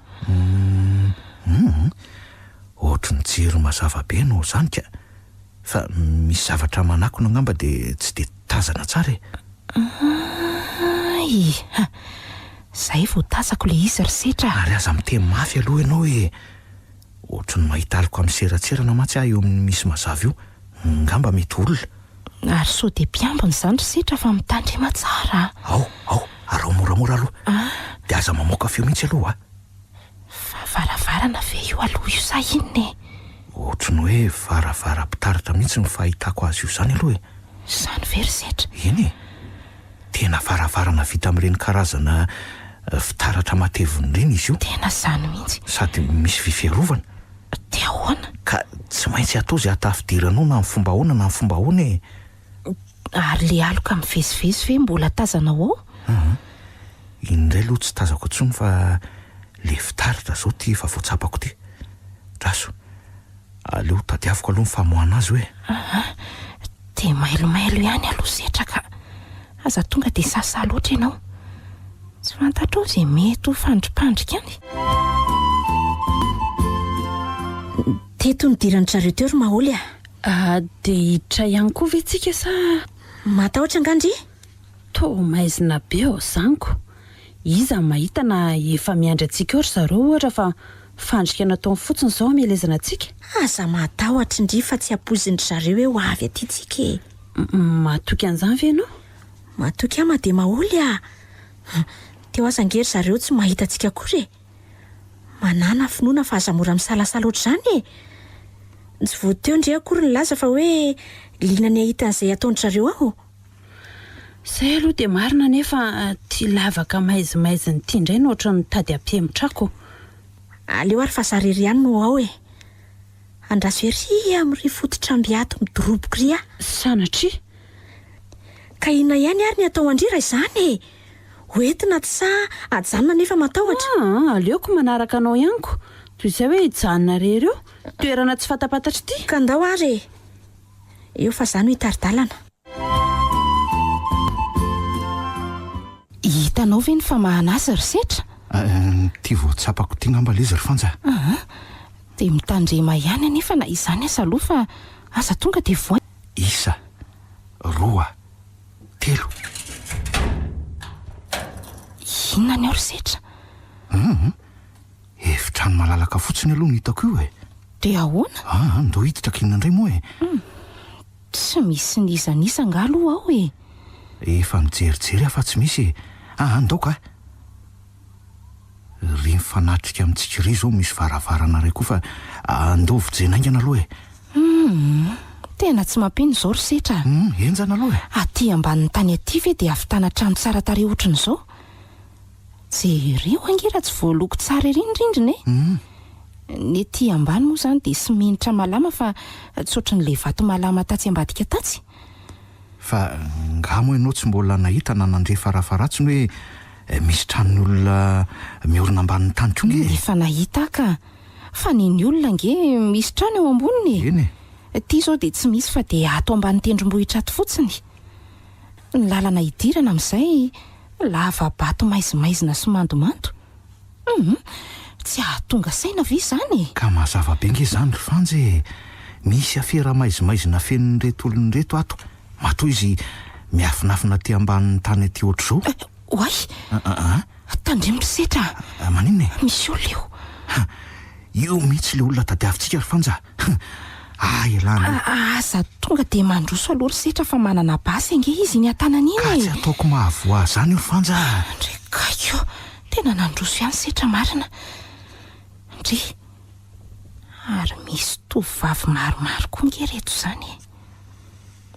Ohatry ny jiro mazava be no zany ka. Fa misy zavatra manakona angamba dia tsy dia tazana tsara Zay vao tazako le izy ry setra. Ary aza miteny mafy aloha ianao ohatry ny mahita aliko amin'ny seratserana mantsy ahy eo amin'ny misy mazava io. Ngamba mety olona. Ary so dia mpiambina izany ry setra fa mitandrema tsara. Ao, ary ao moramora aloha. Dia aza mamoaka feo mihitsy aloha Fa varavarana ve io aloha io sa inona ohatry ny hoe varavara-pitaratra mihitsy ny fahitako azy io zany aloha Zany ve ry setra? Eny tena varavarana vita amin'ireny karazana fitaratra mateviny ireny izy io. Tena zany mihitsy. Sady misy fifiarovana. Dia ahoana? Ka tsy maintsy atao izay hatafidiranao na amin'ny fomba ahoana na amin'ny fomba ahoana Ary le aloka mivezivezy ve mbola tazanao ao? Indray aloha tsy tazako intsony fa le fitaratra zao ty efa voatsapako ty. Raso, aleo tadiaviko aloha ny famoahana azy hoe. Dia mailomailo ihany aloha setra ka aza tonga dia sasa loatra ianao. Tsy fantatra ao izay mety ho fandripandrika any. Teto nidirany zareo teo ry maholy Dia hiditra ihany koa ve tsika sa matahotra angandry? toa maizina be ao zaniko. Iza mahita na efa miandry antsika ry zareo ohatra fa fandrika nataony fotsiny izao amelezana antsika. Aza matahotra indri fa tsy hampozindry zareo hoe ho avy aty tsika Matoky an'izany ve ianao? Matoky ama de maholy a. Teo asangery zareo tsy mahita antsika akory e. Manana finoana fa aza mora misalasala ohatr'izany e. Tsy voateo ndre akory ny laza fa hoe liana ny ahita an'izay ataony zareo aho. Izay aloha dia marina nefa tia lavaka maizimaiziny tia indray no ohatra ny tady ampihemotrako. Aleo ary fa zarery ihany no ao e. Andraso ery amin'ry fototra ambiato midoroboka ry a. Sanatria? Ka inona ihany ary ny atao andrira izany e. Hoentina ty sa ajanona nefa matahotra. Aleoko manaraka anao ihaniko. Toy izay hoe hijanona rery eo. Toerana tsy fatapatatra ity. Ka ndao ary e. Eo fa izany ho hitaridalana. Hitanao ve ny famahana azy ry Setra? Tia voatsapako tia ngamba ilay izy ry Fanja. Dia mitandrema ihany anefa na izany asa aloha fa asa tonga dia voa. Isa, 2, 3. Inona ny ao ry Setra? Efitrano malalaka fotsiny aloha ny hitako io e. Dia ahoana? Ndao hiditra kinona indray moa e. Tsy misy nizanisa nga aloha ao e. Efa mijerijery afa tsy misy e. Ndao ka. Ry mifanatrika amintsika ry zao misy varavarana ray koa fa andao vijenaingana aloha e. Tena tsy mampino izao ry Setra. Enjana aloha e. Aty ambanin'ny tany aty ve dia ahavitana trano tsara tarehy ohatran'izao? Jereo angira tsy voaloko tsara ery ny rindrina e. Ny aty ambany moa izany dia simenitra malama fa tsy ohatran'ilay vato malama tatsy ambadika tatsy. Fa ngamo ianao tsy mbola nahita na nandre farafaratsiny hoe misy tranony olona miorina ambanin'ny tany tonga e. Efa nahita ka. Fa ny olona nge misy trano eo amboniny. Eny e. Ity izao dia tsy misy fa dia ato ambany tendrombohitra ato fotsiny. Ny lalana hidirana amin'izay lava bato maizimaizina sy mandomando. Tsy ahatonga saina ve izany? Ka mazava be nge izany ry Fanja e. Misy afera maizimaizina feno reto olona reto ato. Matoa izy miafinafina aty ambanin'ny tany aty ohatr'izao. Oay, tandremotry Setra. Maninona e? Misy olona eo. Io mihitsy le olona tadiavintsika ry Fanja. Elana. Asa tonga dia mandroso aloha ry Setra fa manana basy ange izy ny an-tanany iny. Ka tsy ataoko mahavoa zany io ry Fanja. Ndrekaiko, tena nandroso ihany Setra marina. Ndry, ary misy tovovavy maromaro koa nge reto izany e.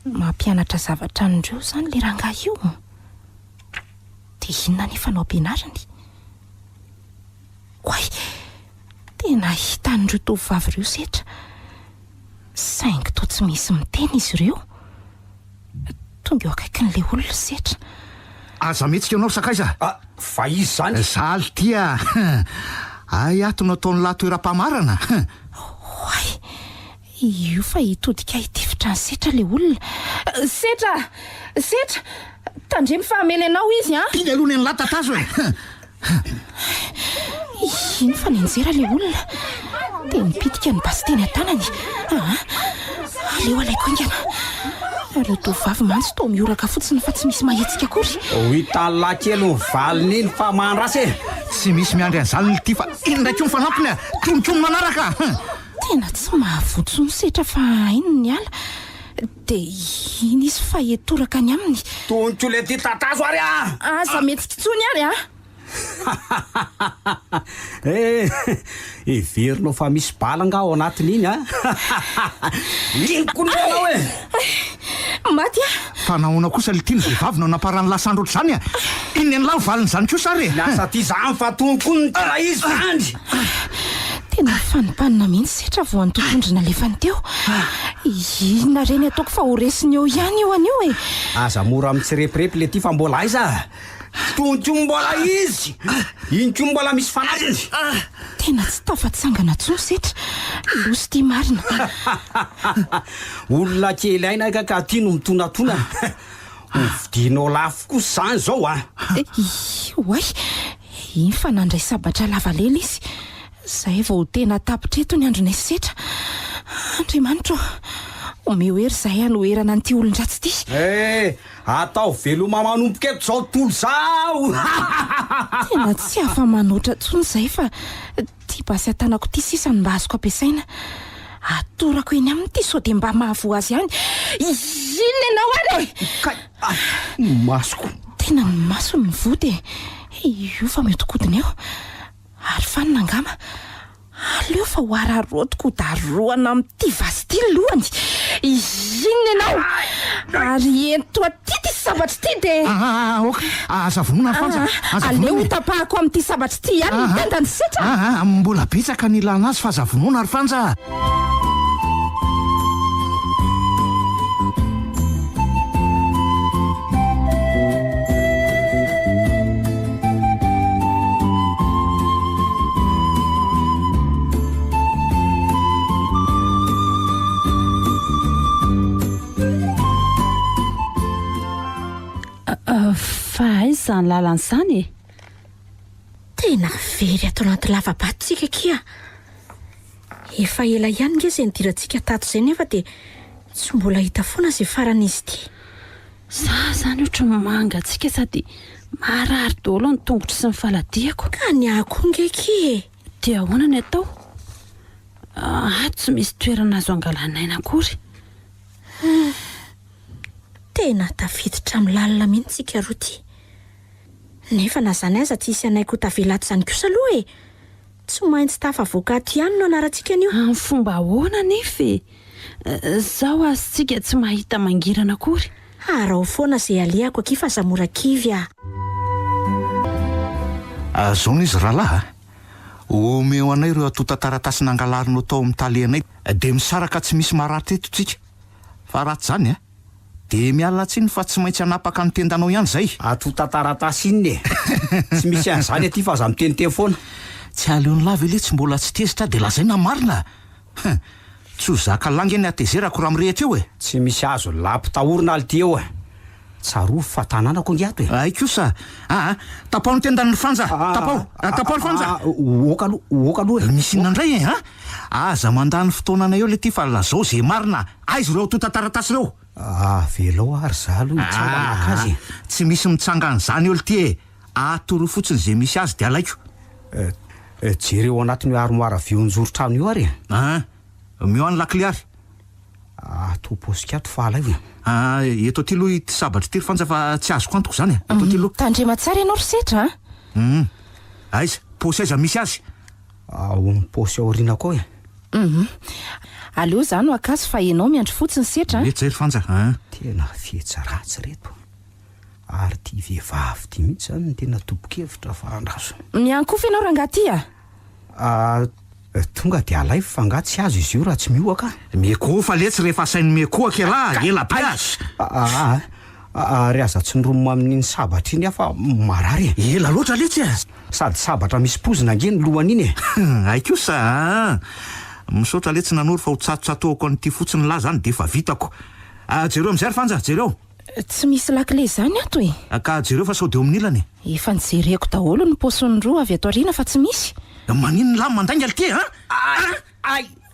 Mampianatra zavatra andreo izany le rangahy io. Dia inona nefa no ampianarany? Oay, tena hita andreo tovovavy ireo Setra. Saingy toa tsy misy miteny izy ireo. Tonga eo akaikin'ilay olona Setra. Aza mihetsika ianao sakaiza? Fa izy zany. Zaly tia. Ay ato nataon'ny latoeram-pamarana. Oay, io fa hitodika hitifitra ny Setra le olona. Setra, tandremy fahamena anao izy Iny aloha ny latatazo e. Iny fa nenjera le olona. Dia nipitika ny basy teny an-tanany. Aleo alaiko ingana. Ireo tovovavy mantsy toa mioraka fotsiny fa tsy misy mahetsika akory. Hitan'ny lakely ny valiny iny fa mandrasy e. Tsy misy miandry an'izany ny ty fa iny ndraiky ny fanampiny a. Tronotrono manaraka. Tena tsy mahavotsy ny Setra fa iny ny ala. Dia iny izy fa etoraka ny aminy. Tonto le ty tatazo ary a. Aza mety kitsony ary Everinao fa misy balanga ao anatin'iny a. Iny kononao e. Maty Fa nahoana kosa le tiany vehivavy no naparany lasandro ohatr'izany a. Iny ny lany valiny zany kosa ary. Lasa ty zany fa tonokony tena izy andry. Tena fanipanina mihitsy Setra voan'ny totondrina lefany teo. Inona reny ataoko fa horesiny eo ihany io an'io e. Aza mora mitsirepirepy le ty fa mbola aiza. Tonto mbola izy. Iny ko mbola misy fanaziny. Tena tsy tafatsangana tsony Setra. Losy ty marina. Olona kely aina ka ty no mitonatona. Hovidinao lafo kosa zany zao a. Oay, iny fa nandray sabatra lavalela izy. Zay vao tena tapitreto ny andronay Setra. Andriamanitra, omeo hery zahay hanoherana n'ity olon-dratsy ty. Atao veloma manomboka eto zao tolo zao. Tena tsy afa manoatra tsony zay fa ty basy atanako ty sisa ny mba azoko ampiasaina. atorako eny amin'ity sao dia mba mahavo azy ihany. Inona ianao ary masoko tena maso mivody io fa metokodiny eo ary fanina angama aleo fa ho ararotiko daroana amin'ity vasy ity lohany. Inona ianao ary ento aty ty sabatry ity dia oka aza vonona ny fanja aleo hotapahako amin'ity sabatry ity ihany mitenda ny setra. Mbola bitsaka ny ilana azy fa aza vonona ary fanja. Fa aiza izany lalan'izany e? Tena very ato anaty lavabatsika kia. Efa ela ihany nge izay nidirantsika tato izay nefa dia tsy mbola hita foana izay faran'izy ity. Za zany ohatra mangatsika sady marary daholo ny tongotry sy ny faladiako. Ka ny akoho nge kie. Dia ahoana ny atao? Tsy misy toerana azo angalanaina akory. Tena tafiditra amin'ny lalina mihitsika roa ty. Nefa na zany aza tsy hisy anaiko tavelato izany kosa aloha e. Tsy maintsy tafavoaka ato ihany no anarantsika an'io. Amin'ny fomba ahoana nefa zaho azitsika tsy mahita mangirana akory. Raha foana izay aleako aky fa zamora kivy a. Zao izy rahalahy omeo anay ireo atota taratasy nangalarinao tao amin'ny talianay dia misaraka tsy misy maratra eto tsika fa raha tsy zany dia miala tsiny fa tsy maintsy hanapaka ny tendanao ihany zay. atota taratasy iny e tsy misy an'izany aty fa aza miteniteny foana. Tsy aleony lava ile tsy mbola tsy tezitra dia lazaina marina. Tsy ho zaka langa eny atezerako raha mirehetra eo e. Tsy misy azo lampitahorina ality eo e. Tsaro fa tanànako ngiato e. Ay kosa tapao ny tendan'ny fanja. Tapao ny fanja. Oka aloha misy inandray e aza mandany fotoanana eo le ty fa lazao zay marina. Aizy ireo atota taratasy ireo. Velao ary za aloha hitsanganaka azy. Tsy misy mitsangan'izany eo le ty e. Atoro fotsiny zay misy azy dia alaiko. Jereo anatin'ny armoara vionjoro-trano io ary. Mio any lakile ary. Toposikato fa alaivo. Eto aty aloha ity sabatry ity fanja fa tsy azoko antoko zany eto aty aloha. Tandrema tsara ianao ry setra aiza posy aiza misy azy. Posy aoriana koa e. aleo zany ho akazy fa ianao miandry fotsiny setra. Mety zay ry fanja. Tena fietsaratsy reto ary ty vehivavy ty mihitsy zany tena tobo-kevitra fa andraso. Miankofa ianao rangaty tonga dia alaivo fa nga tsy azo izy io raha tsy mioaka. Miekofa letsy rehefa sainy miekoaka ela ela be azy. Ary aza tsy niromoma amin'iny sabatra iny afa marary e. Ela loatra letsy azy. Sady sabatra misy pozina nge ny lohany iny e. Ay kosa misaotra letsy nanory fa ho tsatotsatoako an'ity fotsiny lahy zany dia efa vitako. Jereo amin'izay ry fanja jereo. Tsy misy lakile zany ato e. Ka jereo fa sao dia amin'ilany. Efa nijereko daholo ny posiny roa avy ato aoriana fa tsy misy. Maninona lahy mandainga ty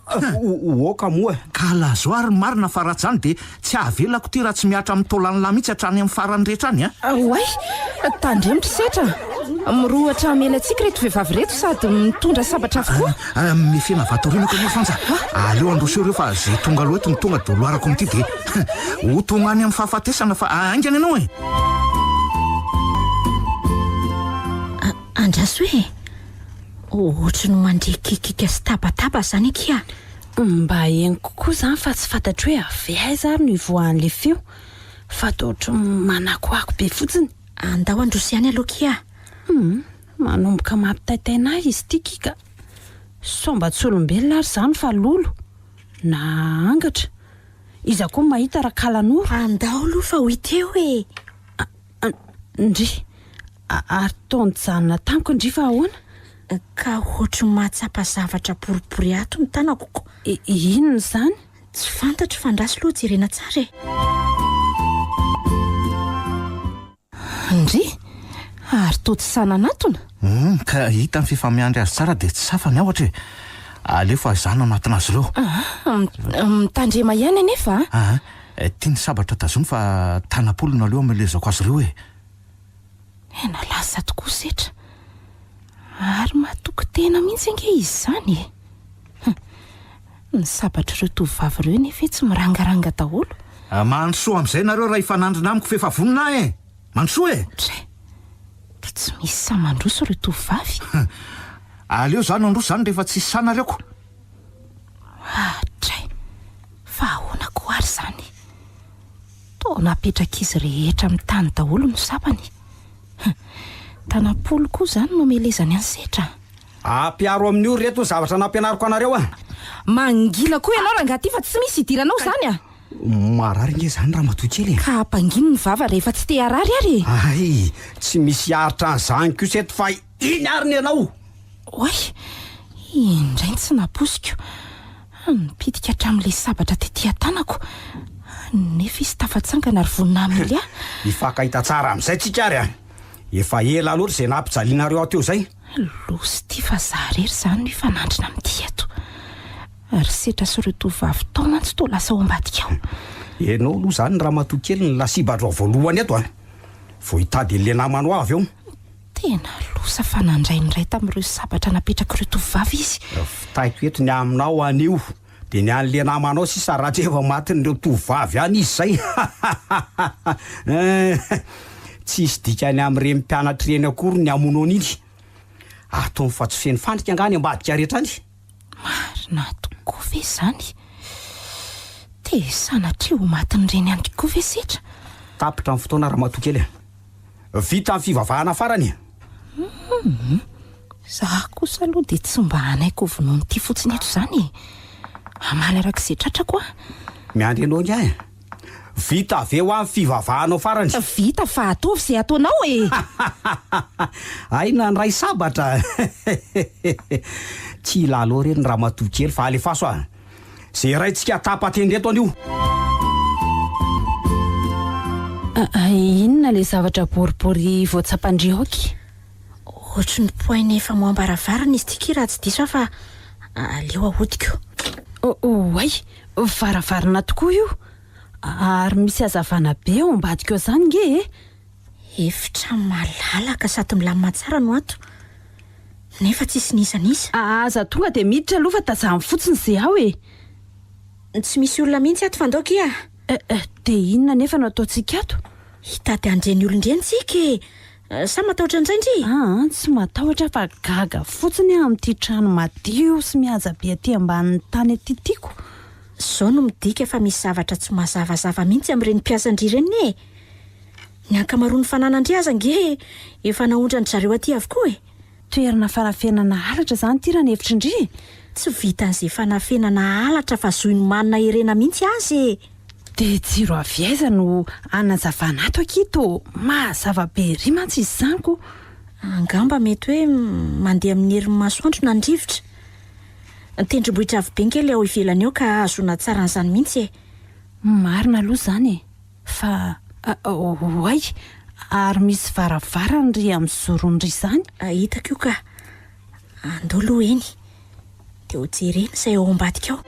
Oka moa. Ka lazo ary marina fa raha zany dia tsy ahavelako ty raha tsy miatra amin'ny taolany lahy mihitsy hatrany amin'ny farany rehetra any Oay, tandremitra setra. Mirohatra melantsika reto vehivavy reto sady mitondra sabatra avokoa. Mifena vatorinako aloha fanja. Aleo androso ireo fa zay tonga aloha eto ny tonga dia loarako amin'ity dia ho tonga any amin'ny fahafatesana fa aingana ianao e. Andraso e. Ohatra no mandrikikika sy tabataba zany kia. Mba eny kokoa zany fa tsy fantatro hoe avy aiza ary no ivoahan'le feo fa tohatra manakoako be fotsiny. Andao androso ihany aloha kia. Manomboka mampitaitaina izy ity kika. Somba tsy olombelona ary zany fa lolo na angatra. Iza koa mahita raha kalanora. Andao aloha fa ho iteo e. Ndry ary taonjanona tamiko ndry fa ahoana. Ka ohatra mahatsapa zavatra boribory ato ny tanako ko. Inona zany? Tsy fantatro fa ndraso loha jerena tsara e. Ndry ary todisana anatona. Ka hita ny fifamiandry azy tsara dia tsy safany aho ohatra aleo fa zana anatina azy ireo. Mitandrema ihany anefa tiany sabatra tazony fa tanapolona aleo amelezako azy ireo e. Nalaza tokoa setra ary mahatoky tena mihitsy ange izy zany e. Ny sabatra ireo tovavy ireo nefa tsy mirangaranga daholo. Manosoa amin'izay nareo raha ifanandrina amiko fa efa vonina e. Manosoa e. Tsy misy sa mandroso ireo tovavy. Aleo zany androso zany rehefa tsy sanareoko. Tray, fa ahoana ko ary zany? Toa napetraka izy rehetra amin'ny tany daholo no sabany. Tanapolo koa zany no melezany any setra. Ampiaro amin'io reto ny zavatra nampianariko anareo a. Mangila koa ianao rangaty fa tsy misy idiranao zany a. Marary nge zany raha matokely. Ka ampangino ny vava rehefa tsy te arary ary. Ay, tsy misy aritra an'izany ko seto fa iny ariny ianao. Oay, indray tsy naposiko. Nipitika hatramin'ilay sabatra tetỳ tanako. Nefa izy tafatsangana ary vonina amily a. Ifakahita tsara amin'izay tsika ary a. Efa ela loatra izay nampijalianareo aho teo zay. Losy ty fa zarery zany no ifanandrina amin'ity eto. Ary setra sy ireo tovavy tao mantsy toa lasa ao ambadika ao. Ianao aloha zany raha matokely ny lasibatra voalohany eto a. Vao hitady le namano avy eo. Tena losa fa nandray nyray tamin'ireo sabatra napetraka ireo tovavy izy. Fitaiko eto ny aminao anio. De ny an'le namanao sisa raha tsy efa matin'ireo tovavy any izy zay. Tsisy dikany amin'ireny mpianatra ireny akory ny amonao iny. Ataony fa tsy feno fandrika angany ambadika rehetra any. Marina tokoa ve zany? Te sanatria ho matin'ireny any koa ve setra? Tapitra amin'ny fotoana raha matokely. Vita amin'ny fivavahana farany. Zaho kosa aloha dia tsy mba hanaiko vonoiny ity fotsiny eto zany. Amaly arak'izay tratra koa. Miandry ianao ngy ahy. Vita avy eo amin'ny fivavahanao farany. Vita fa ataovy izay ataonao e. Ay nandray sabatra. Tsy ilalo reny raha matokely fa alefaso a. Zay raintsika tapatendreto anio. Inona le zavatra boribory voatsapandrioky? Ohatry ny poainy efa moambaravarana izy ity raha tsy diso fa aleo ahodiko. Oay, varavarana tokoa io. Ary misy hazavana be ao ambadika eo zany nge e? Efitra malalaka sady milamina tsara no ato. Nefa tsisy nizanisa. Aza tonga dia miditra aloha fa tazamy fotsiny izay ao e. Tsy misy olona mihitsy ato fandaoka ia. Dia inona nefa no ataontsika ato? Hitady andreny olon-dreny tsika e. Sa matahotra an'izay ndry? Tsy matahotra fa gaga fotsiny amin'ity trano madio sy mihaja be aty ambanin'ny tany aty tiako. Zao no midika fa misy zavatra tsy mazavazava mihitsy amin'ireny mpiasandry ireny e. Ny ankamaroan'ny fananandry aza nge efa naondrany zareo aty avokoa e. Toerana fanafenana halatra zany ty raha ny hevitry indry. Tsy vitan'izay fanafenana halatra fa zoiny manina irena mihitsy azy e. Dia jiro avy aiza no anazavana ato akito. Mazava be ry mantsy izy zaniko. Angamba mety hoe mandeha amin'ny herin'ny masoandro na ny rivotra. Tendrombohitra avy be kely ao ivelany eo ka azona tsara n'izany mihitsy e. Marina aloha zany e. Fa oay, ary misy varavarana ry amin'ny zorony ry zany. Hitako io ka. Andolo eny. Dia ho jerena izay ao ambadika ao.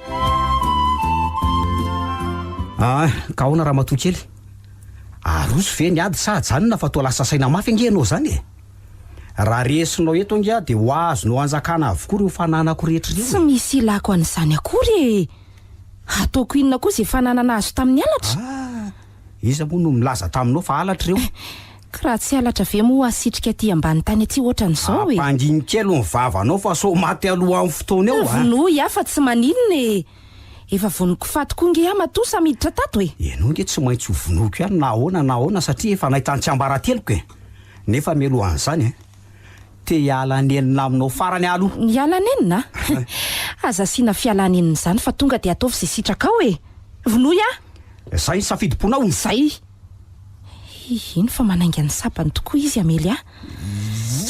Ka ahoana raha matokely. Aroso ve ny ady sa janona fa toa lasa saina mafy ange ianao zany e. Raha resinao eto ngia dia ho azonao anjakana avokoa ireo fananako rehetra ireo. Tsy misy ilako an'izany akory e. Ataoko inona koa izay fananana azo tamin'ny halatra? Iza moa no milaza taminao fa halatra ireo. Ka raha tsy halatra ve moa asitrika aty ambany tany aty ohatran'izao e. Ampanginikely ny vavanao fa so maty aloha amin'ny fotoana eo a. Vonoy aho fa tsy maninona e. Efa vonoko faty koa nge matosa miditra tato e. Ianao nge tsy maintsy ho vonoko ihany na ahoana satria efa nahitany tsy ambarateloko e. Nefa mialoha an'izany e. Te hiala anenina aminao farany aloha. Hiala anenina? Aza asiana fialanenina izany fa tonga dia ataovy izay sitraka ao e. Vonoy aho. Zay safidim-ponao. Zay. Ino fa manainga ny sapany tokoa izy Amelia.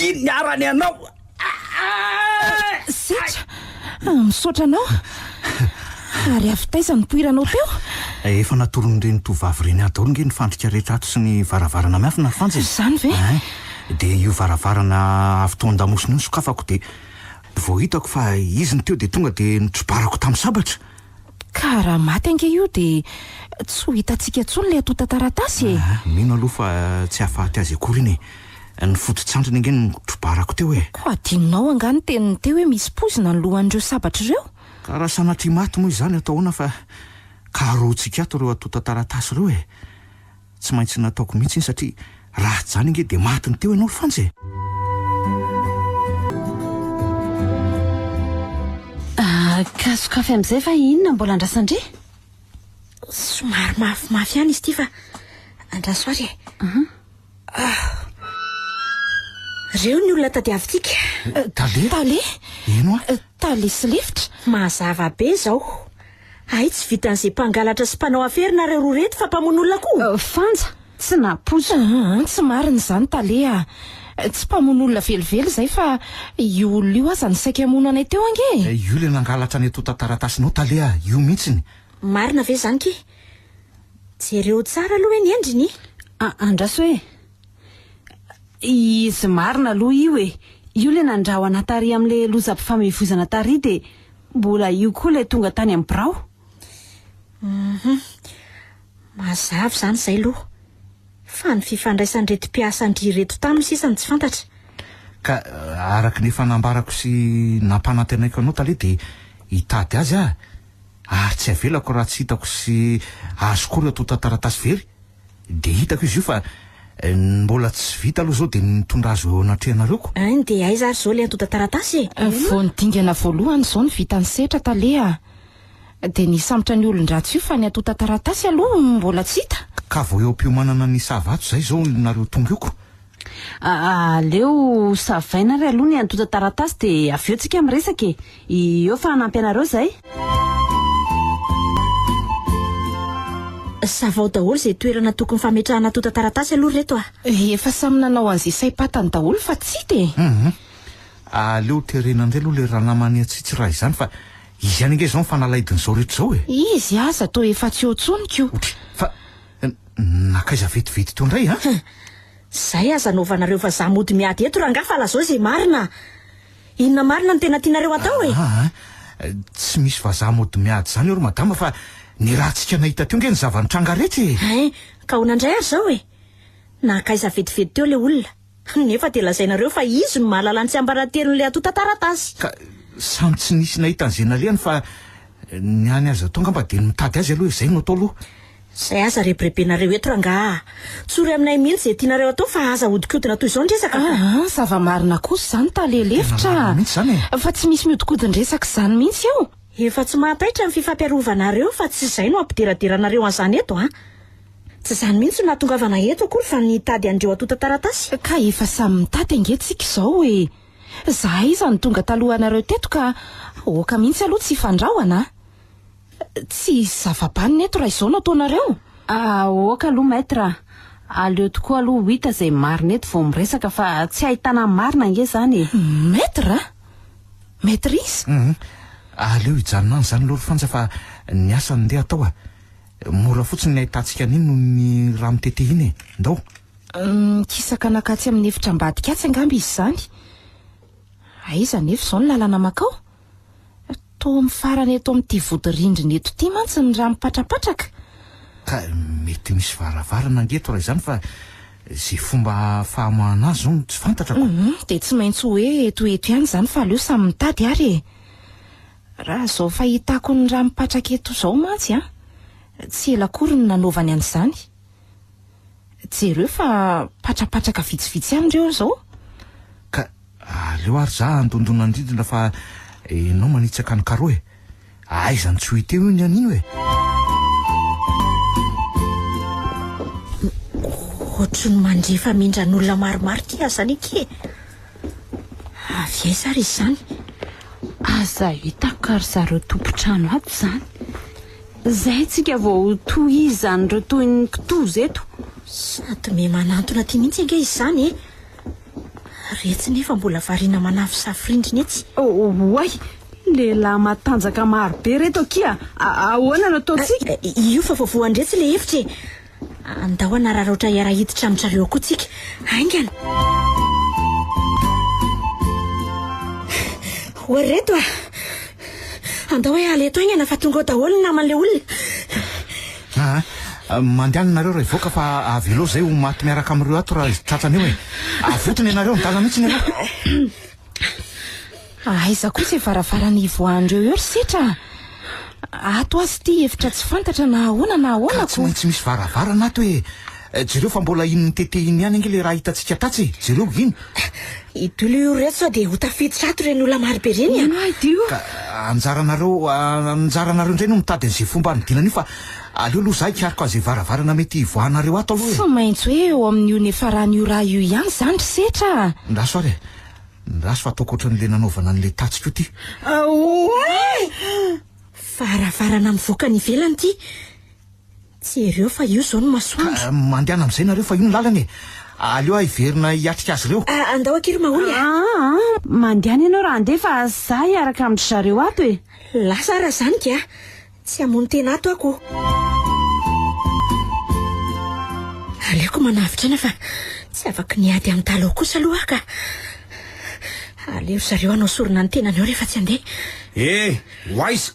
Ino ny arany anao? Setra. Misaotra anao. Ary avy taiza ny poiranao teo? Efa natoron'ireny tovavy ireny adaholo nge ny fandrika rehetra ato sy ny varavarana miafina fanjy. Zany ve? Dia io varavarana avy tao an-damosina io sokafako dia vao hitako fa izy ny teo dia tonga dia nitrobarako tamin'ny sabatra. Ka raha maty ange io dia tsy ho hitantsika intsony ilay ato taratasy e. Mino aloha fa tsy hahafaty azy akory iny e. Ny foto-tsandriny nge ny trobarako teo e. Ko adinonao angany teniny teo hoe misy pozina ny lohan'ireo sabatra ireo? Ka raha sanatria maty moa izany atao hoana fa karotsika ato ireo atota taratasy ireo e. Tsy maintsy nataoko mihitsy iny satria raha zany inge dia maty ny teo ianao ry Fanjy. Kasokafy amin'izay fa inona mbola andrasandre? Somary mafimafy ihany izy ity fa andrasoary e. Reo ny olona tadiavitika. Tale? Ino a? Tale sy lefitra. Mazava be zao. Ay, tsy vitan'izay mpangalatra sy mpanao afery nareo roa reto fa mpamono olona koa. Fanja, tsy naposa. Tsy marina izany Talea. Tsy mpamono olona velively izay fa io olona io aza nisaika hamono anay teo ange. Io le nangalatra ny atota taratasinao Talea, io mihitsiny. Marina ve zany ke? Jereo tsara aloha ny endriny. Andraso hoe izy marina aloha io e. Io le nandrahoana tary amin'le lozam-pifamoivoizana tary de mbola io koa le tonga tany amin'ny birao. Mazava zany izay aloha. Fa ny fifandraisan-retim-piasa andry reto taminy sisa ny tsy fantatra. Ka araka ny fanambarako sy nampanantenaiko anao Talea dia hitady azy ah. Ary tsy avelako raha tsy hitako sy azo kory atota taratasy very. Dia hitako izy io fa mbola tsy vita aloha zao dia nitondra azy eo anatrehanareo. Dia aiza ary zao le atota taratasy e? Vao nidingana voalohany zao ny vita ny setra Talea. Dia ny sambotra ny olon-dratsy io fa ny atota taratasy aloha mbola tsy hita. Ka vao eo am-piomanana ny savato zay zao nareo tonga eoko. Aleo savaina ry aloha ny atota taratasy de avy eo tsika miresaka e. Eo fa hanampy anareo zay. Savao daholo izay toerana tokony fametrahana atota taratasy aloha reto ah. Efa samy nanao an'izay saim-patany daholo fa tsy hita e. Aleo terenandray aloha le ranamany atsitsy raha izany fa izy ihany inge zao mifanalaidiny zao rehetra zao e. Izy aza toa efa tsy otsoniko. Fa nakaiza vetivety teo indray ha? Zay aza anaovanareo fa za mody miady eto rangaha fa lazao izay marina. Inona marina no tena tianareo atao e? Tsy misy vazaha mody miady zany eo ry madama fa ny raha tsika nahita teo nge ny zavanitranga rehetra e. Ka honandray ary zao e. Nakaiza vetivety teo le olona. Nefa dia lazainareo fa izy no mahalala ny tsy ambarantelon'le atota taratasy. Ka samy tsy nisy nahita an'izay nalehany fa ny any aza tonga mba dia mitady azy aloha izay no atao aloha. Zay aza reberebenareo eto rangaha. Tsory aminay mihitsy izay tianareo atao fa aza hodikodina toy izao ny resaka. Zava-marina kosa zany talelefitra. Mihitsy zany e. Fa tsy misy mihodinkodin-dresaka izany mihitsy eo. Efa tsy mahataitra ny fifampiarovanareo fa tsy izay no ampideraderanareo an'izany eto ha. Tsy izany mihitsy no nahatongavana eto akory fa nitady andreo atota taratasy. Ka efa samy mitady angentsika izao e. Zahay iza ny tonga talohanareo teto ka oka mihitsy aloha tsy fandrahoana. Tsy zava-banina eto raha izao no ataonareo. Oka aloha maître. Aleo tokoa aloha hita izay marina eto vao miresaka fa tsy ahitana marina nge zany e. Maître? Maîtrise? Aleo hijanona any zany aloha Fanja fa ny asa ndeha atao a. Mora fotsiny ny ahitantsika an'iny noho ny raha mitete iny e. Ndao. Kisaka nakatsy amin'ny efitra ambadika atsy angamby izy zany. Aiza nefa izao ny lalana makao? Toa mifarany eto amin'ity vody-rindrina eto ity mantsy ny raha mipatrapatraka. Ka mety misy varavarana angeto raha izany fa zay fomba fahamoana azy zao tsy fantatrako. Dia tsy maintsy hoe eto ihany zany fa aleo samy mitady ary e. Raha zao fahitako ny raha mipatraka eto zao mantsy a. Tsy ela akory ny nanaovany an'izany. Jereo fa patrapatraka vitsivitsy ihany reo zao. Ka aleo ary za andondona andrindrina fa ianao manitsaka ny karo e. Aiza ny tsy ho hita eo iny an'ino e. Ohatry ny mandrefa mindran'olona maromaro ty azany ke. Avy aiza ary izany? Aza hitako ka ry zareo tompo-trano ato zany. Zay tsika vao tohizany reo toy ny kitoza eto. Sady me manantona ty mihitsy ange izany e. Retsy nefa mbola variana manafy safirindrina etsy. Oay, lehilahy matanjaka maro be reto akia. Ahoana no ataontsika? Io fa voavoandretsy le hevitra e. Andao anarara oatra hiara-hiditra amin'izareo koa tsika. Aingana. Hoy reto a. Andao hoe aleto aingana fa tonga ao daholo naman'le olona. Mandeana nareo raha ivoaka fa avy aloha zay ho maty miaraka amin'ireo ato raha tratrany eo e. Avotiny ianareo nidala mihitsy ny aloha. Aiza kosa varavarany ivoahandreo eo ry setra. Ato azy ty hevitra tsy fantatra na ahoana na Ka ahoana tsy ko. maintsy misy varavarana ato hoe jereo fa mbola iny tetehiny ihany ange le raha hitantsika tatsy jereo iny idolo io reto sao dia ho tafiditra ato reny olona marobe reny ka anjaranareo indray no mitady an'izay fomba anodinana io fa aleo aloha zaho ikariko an'izay varavarana mety ivoahanareo ato aloha Tsy maintsy hoe eo amin'io nefarany io raha io ihany zany ry setra. ndaso ary ndaso fa ataoko ohatran'le nanaovana an'le tatsika io ty faravarana mivoaka ny ivelany ty tsy ereo fa io zao no masoandro. Ka mandehana amin'izay nareo fa io ny lalana e aleo hiverina hiatrika azy ireo Andao akery maholy mandehana ianao raha andeha fa za hiaraka amin'ny zareo ato e. lasa raha zany ka tsy hamono tena ato ako. Aleoko manavitra ena fa tsy afaka niady amin'ny talao kosa aloha ka. Aleo zareo anao sorona ny tenany ao rehefa tsy andeha. Waiza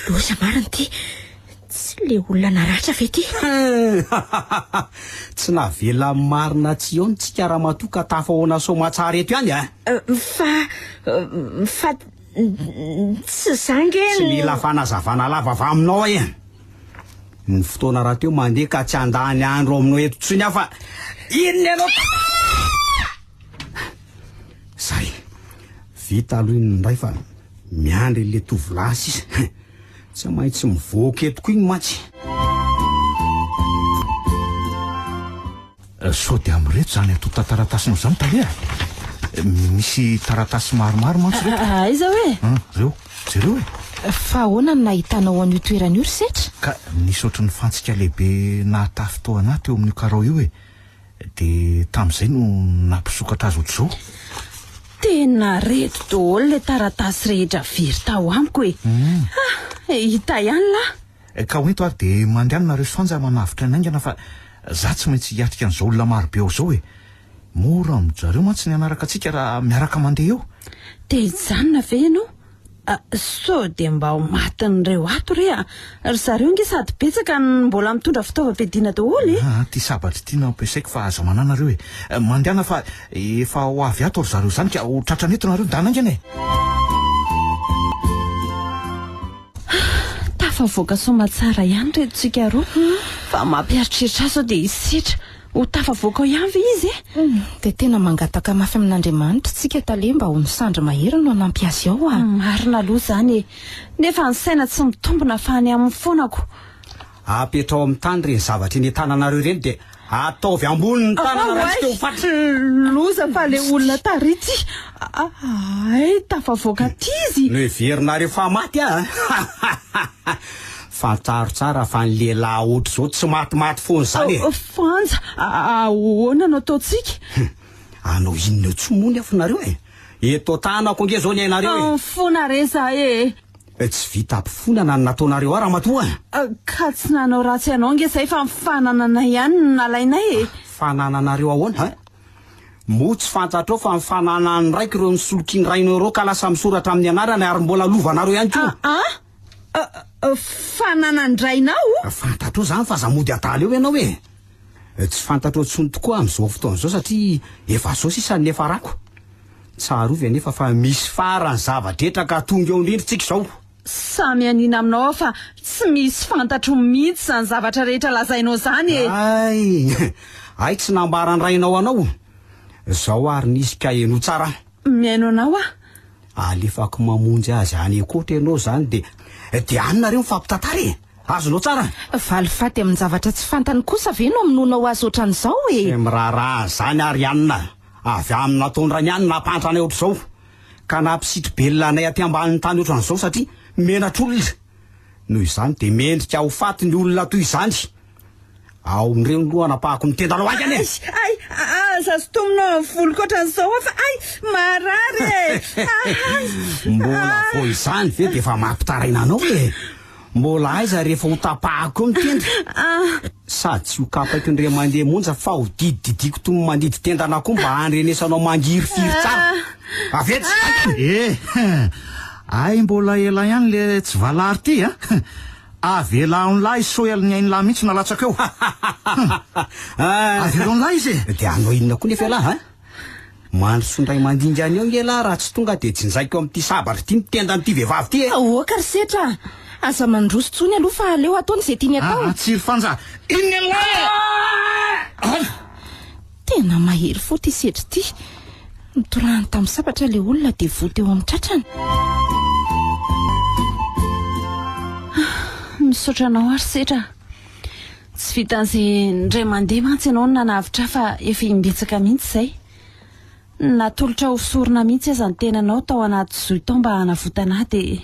Loza mariny ty tsy le olona naratra ve ty. tsy navela marina tsy eo ntsika raha matoka tafahoana somatsara eto ihany Fa tsy zange tsy mila fanazavana lava avy aminao ny fotoana raha teo mandeha ka tsy andany andro aminao eto tsiny afa inona ianao zay vita aloha iny ndray fa miandry le tovolahy izy tsy maintsy mivoaka etoko iny mantsy sao dia amin'reto zany atota taratasinao zany talea misy taratasy maromaro mantsy reto Aiza hoe reo jereo Fa ahoana no nahitanao an'io toerana io ry setra? ka nisy ohatran'ny fantsika lehibe nahatafy tao anaty eo amin'io karao io de tamin'izay no nampisokatra azy ohatr'izao tena reto daholo le taratasy rehetra very tao amiko e. Hita ihany la. ka hoento ary de mandehananareo sanja manavitra naingana fa za tsy maintsy hiatrika an'izao olona marobe ao zao mora aminjareo mantsy ny anaraka atsika raha miaraka mandeha eo Te hijanona ve ianao? So de mba ho matin'ireo ato ry zareo nge sady betsaka ny mbola mitondra fitaovam-piadiana daholo ty sabatra ity na ampiasaiko fa aza mananareo mandehana fa efa ho avy ato ry zareo zany ka ho tratraneto nareo ndanaingana tafavoaka somatsara ihany retontsika roa fa mampiaritreritra azy de hisetra ho tafavoaka ao ihany ve izy De tena mangataka mafy amin'Andriamanitra tsika tale mba ho misandra mahery no anampiasy ao marina aloha zany nefa ny saina tsy mitombona fa any amin'ny fonako apetrao amin'ny tany reny zavatra ny tananareo reny de ataovy ambony ny tanana raha tsy teo fatra loza fa le olona tarity ay tafavoaka ty izy no heverinareo fa maty fantaro tsara fa ny lehilahy ohatra zao tsy matimaty foany zany fanja ahoana no ataotsika anao inona tsy mony afonareo eto tanako nge zao ny ainareo fona reza tsy vita ampifonana ny nataonareo raha matoa ka tsy nanao ratsy ianao nge zay fa mifananana ihany ny nalainay fanananareo ahoana mo tsy fantatrao fa mifananany raiky ireo nisolokiny rainao reo ka lasa misoratra amin'ny anarana ary mbola lovanareo ihany koa fananandrainao fantatrao zany fa zamody ataly eo ianao tsy fantatrao tsony tokoa amin'izao fotoana zao satria efa zao sisa ny efa rako tsarovy anefa fa misy farany zavadretra ka tonga eo indrindritsika zao samy anina aminao fa tsy misy fantatro mihitsy zany zavatra rehetra lazainao zany ay tsy nambarandrainao anao zao ary nisy ka eno tsara miaino anao alefako mamonjy azy any ekotra ianao zany de anonareo mifampitantara azonao tsara Valifaty amin'ny zavatra tsy fantany kosa ve no aminonao azy ohatran'izao miraharaha zany ary anina avy amin'ny nataondrany any nampantrana ohatr'izao ka nampisitry belonanay aty ambanin'ny tany ohatran'izao satria menatr'olona noho izany de mendrika ho faty ny olona toy izany ao nireo ny loha napahako nitendanao azy any azazotomina voloko ohatran'izao fa marary mbola vo izany ve de efa mampitaraina anao mbola aiza rehefa ho tapahako mitendry sady tsy ho kapaiko ndre mandeha monja fa ho didididiko toy mandidy tendana koa mba andrenesanao mangiry firy tsara avetsy ay mbola ela ihany le tsy valary ty avela onlahy soeliny ainlahy mihitsy nalatsaka eo avela onlahy izy de anao inona koa nefa lahy mandrosondray mandinjany eo ngela raha tsy tonga de jinjaiko amin'ity sabatra ity mitenda n'ity vehivavy ty e. oka ry setra aza mandroso tsony aloha fa leo ataony izay tiany atao. tsiry fanja iny lay tena mahery fo ty setra ity mitorahany tamin'ny sabatra le olona de voty eo amin'ny tratrany. misaotra anao ary setra, tsy vitan'izay ndray mandeha mantsy ianao no nanavitra fa efa imbetsaka mihitsy izay. Natolotra ho fisorona mihitsy aza ny tenanao tao anaty zoy tao mba hanavotana de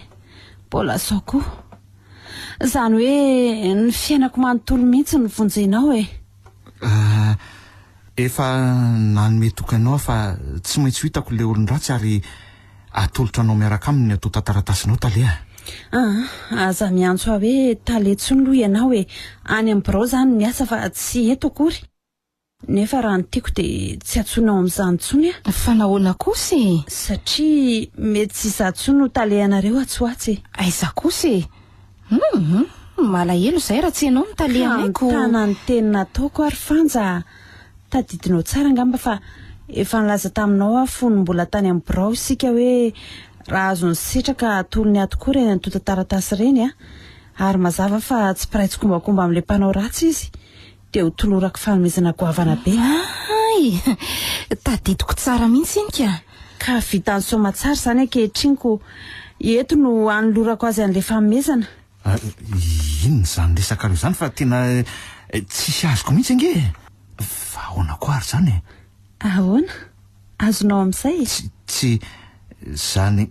mbola sao koa. Izany hoe ny fiainako manontolo mihitsy ny vonjenao e. efa nanome tokanao fa tsy maintsy ho hitako le olon-dratsy ary atolotra anao miaraka aminy atao tantaratasinao talea. Aza miantso aho hoe taletso ny loha ianao hoe any amin'ny birao zany miasa fa tsy eto akory. Nefa raha ny tiako de tsy atsonao amin'izany tsony a. Fa nahoana kosa e? Satria mety tsy izaho tsony no talehanareo atsoatsy. Aiza kosa e? Malahelo izay raha tsy ianao no talehanaiko. Tana ny teny nataoko ary fanja. Tadidinao tsara ngamba fa efa nilaza taminao aho fony mbola tany amin'ny birao isika hoe raha azo ny setraka atolony atoko reny an'to tantaratasy reny a. Ary mazava fa tsy piraitsy kombakomba amin'ilay mpanao ratsy izy de ho tolorako fanomezana goavana be. Ay, tadidiko tsara mihitsy inika. Ka vita ny somatsara zany ankehitriny eto no anolorako azy an'ilay fanomezana. Inona zany resaka reo zany fa tena tsisy azoko mihitsy ange. Fa ahoana koa ary zany e? Ahoana? Azonao amin'izay? Tsy zany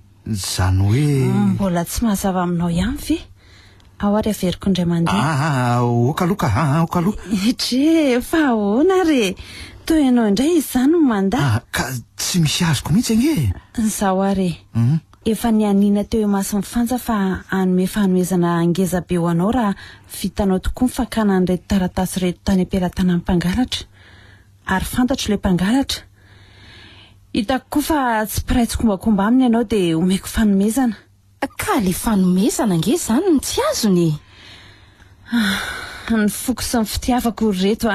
hoe mbola tsy mahazava aminao ihany ve? Ao ary averiko indray mandeha. Okaloka Itre fa ahoana re? Toy ianao indray izany no mandahy. Ka tsy misy azoko mihitsy ange. Zaho ary efa nianina teo Imasin'ny Fanja fa hanome fanomezana angeza be ho anao raha vitanao tokoa ny fakana an'ireto taratasy reto tany am-pelatana amin'ny mpangalatra. Ary fantatro ilay mpangalatra. Hitako koa fa tsy piraitsy kombakomba aminy ianao de omeko fanomezana. Ka le fanomezana nge zany no tsy azony. Ny foko sy ny fitiavako reto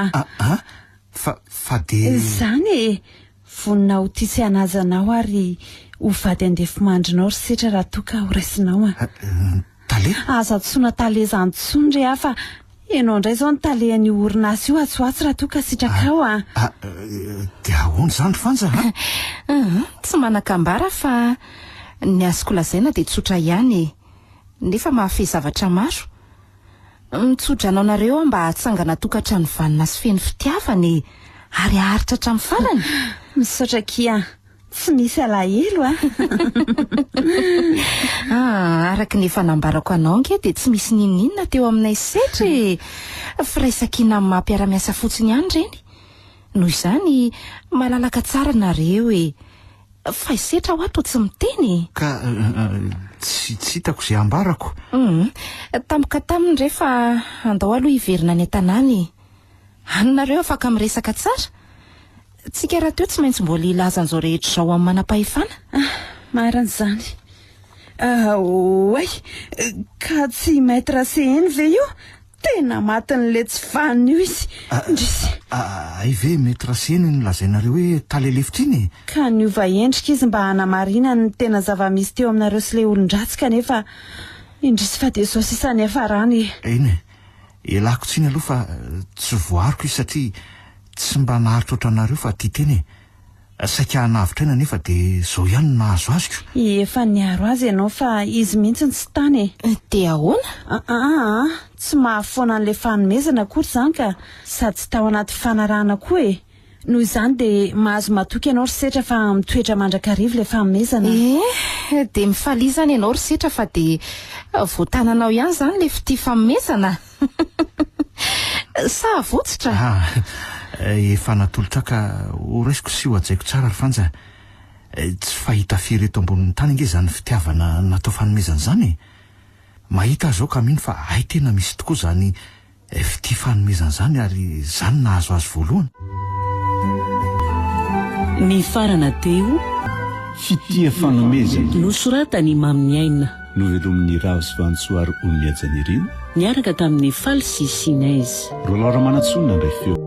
fa de zany e, vonina ho tisy anazanao ary ho vady andefy mandrinao ry setra raha toka ho raisinao tale? Aza tsona tale zany tsony re fa ianao indray zao ny talehan'ny orinasa io atsoatsy raha toka sitrakao de ahoana zany fanja? Tsy manakambara fa ny azoko lazaina de tsotra ihany nefa mahafehy zavatra maro. Mitsotra anao nareo mba hatsangana tokantrano vanina sy feno fitiavany ary aharitra hatramin'ny farany. Misaotra kia, tsy misy alahelo araky ny fanambarako anao nge de tsy misy ninina teo aminay setra e. Firaisankina amin'ny mampiara-miasa fotsiny ihany reny. Noho izany malalaka tsara nareo e. Fa isetra ho ato tsy miteny. Ka tsy hitako izay ambarako. Tampoka taminy rehefa andao aloha hiverina any an-tanàny. Anareo afaka miresaka tsara. Tsika raha teo tsy maintsy mbola ilaza an'izao rehetra izao amin'ny manam-pahefana. Maran'izany. Oay, ka tsy maître CN ve io? Tena matin'le tsy vanina io izy. Ay ve maître CN nolazainareo hoe talelefitra iny? Ka niova endrika izy mba hanamarina ny tena zava-misy teo aminareo sy le olon-dratsy kanefa indrisy fa de sao sisany hafarany. Eny elako tsiny aloha fa tsy voariko izy satria tsy mba naharitra ohatranareo fa tia teny saika navitra aina nefa de zao ihany nahazo azoko. Efa niaro azy ianao fa izy mihitsy ny tsy tany. De ahoana? Tsy mahafoana an'ilay fanomezana akory zany ka sady tsy tao anaty fanarahana koa e. Noho izany de mahazo matoky ianao ry setra fa mitoetra mandrakarivo ilay fanomezana. De mifalizana ianao ry setra fa de voatananao ihany zany le fity fanomezana. Sa votsitra? Efa natolotra ka ho raisiko sy ho ajaiko tsara ry fanja. Tsy fahita firy eto ambonin'ny tany nge zany fitiavana natao fanomezana zany. Mahita zao ka mino fa ay tena misy tokoa zany fity fanomezana zany ary zany nahazo azy voalohany. Ny farana teo fitia fanomezana nosoratany Mamy Aina, novelomin'ny Ravy Oloniajanirina niaraka tamin'ny Falsi Sinaizy. Roa Laura Manatsonina indray feo.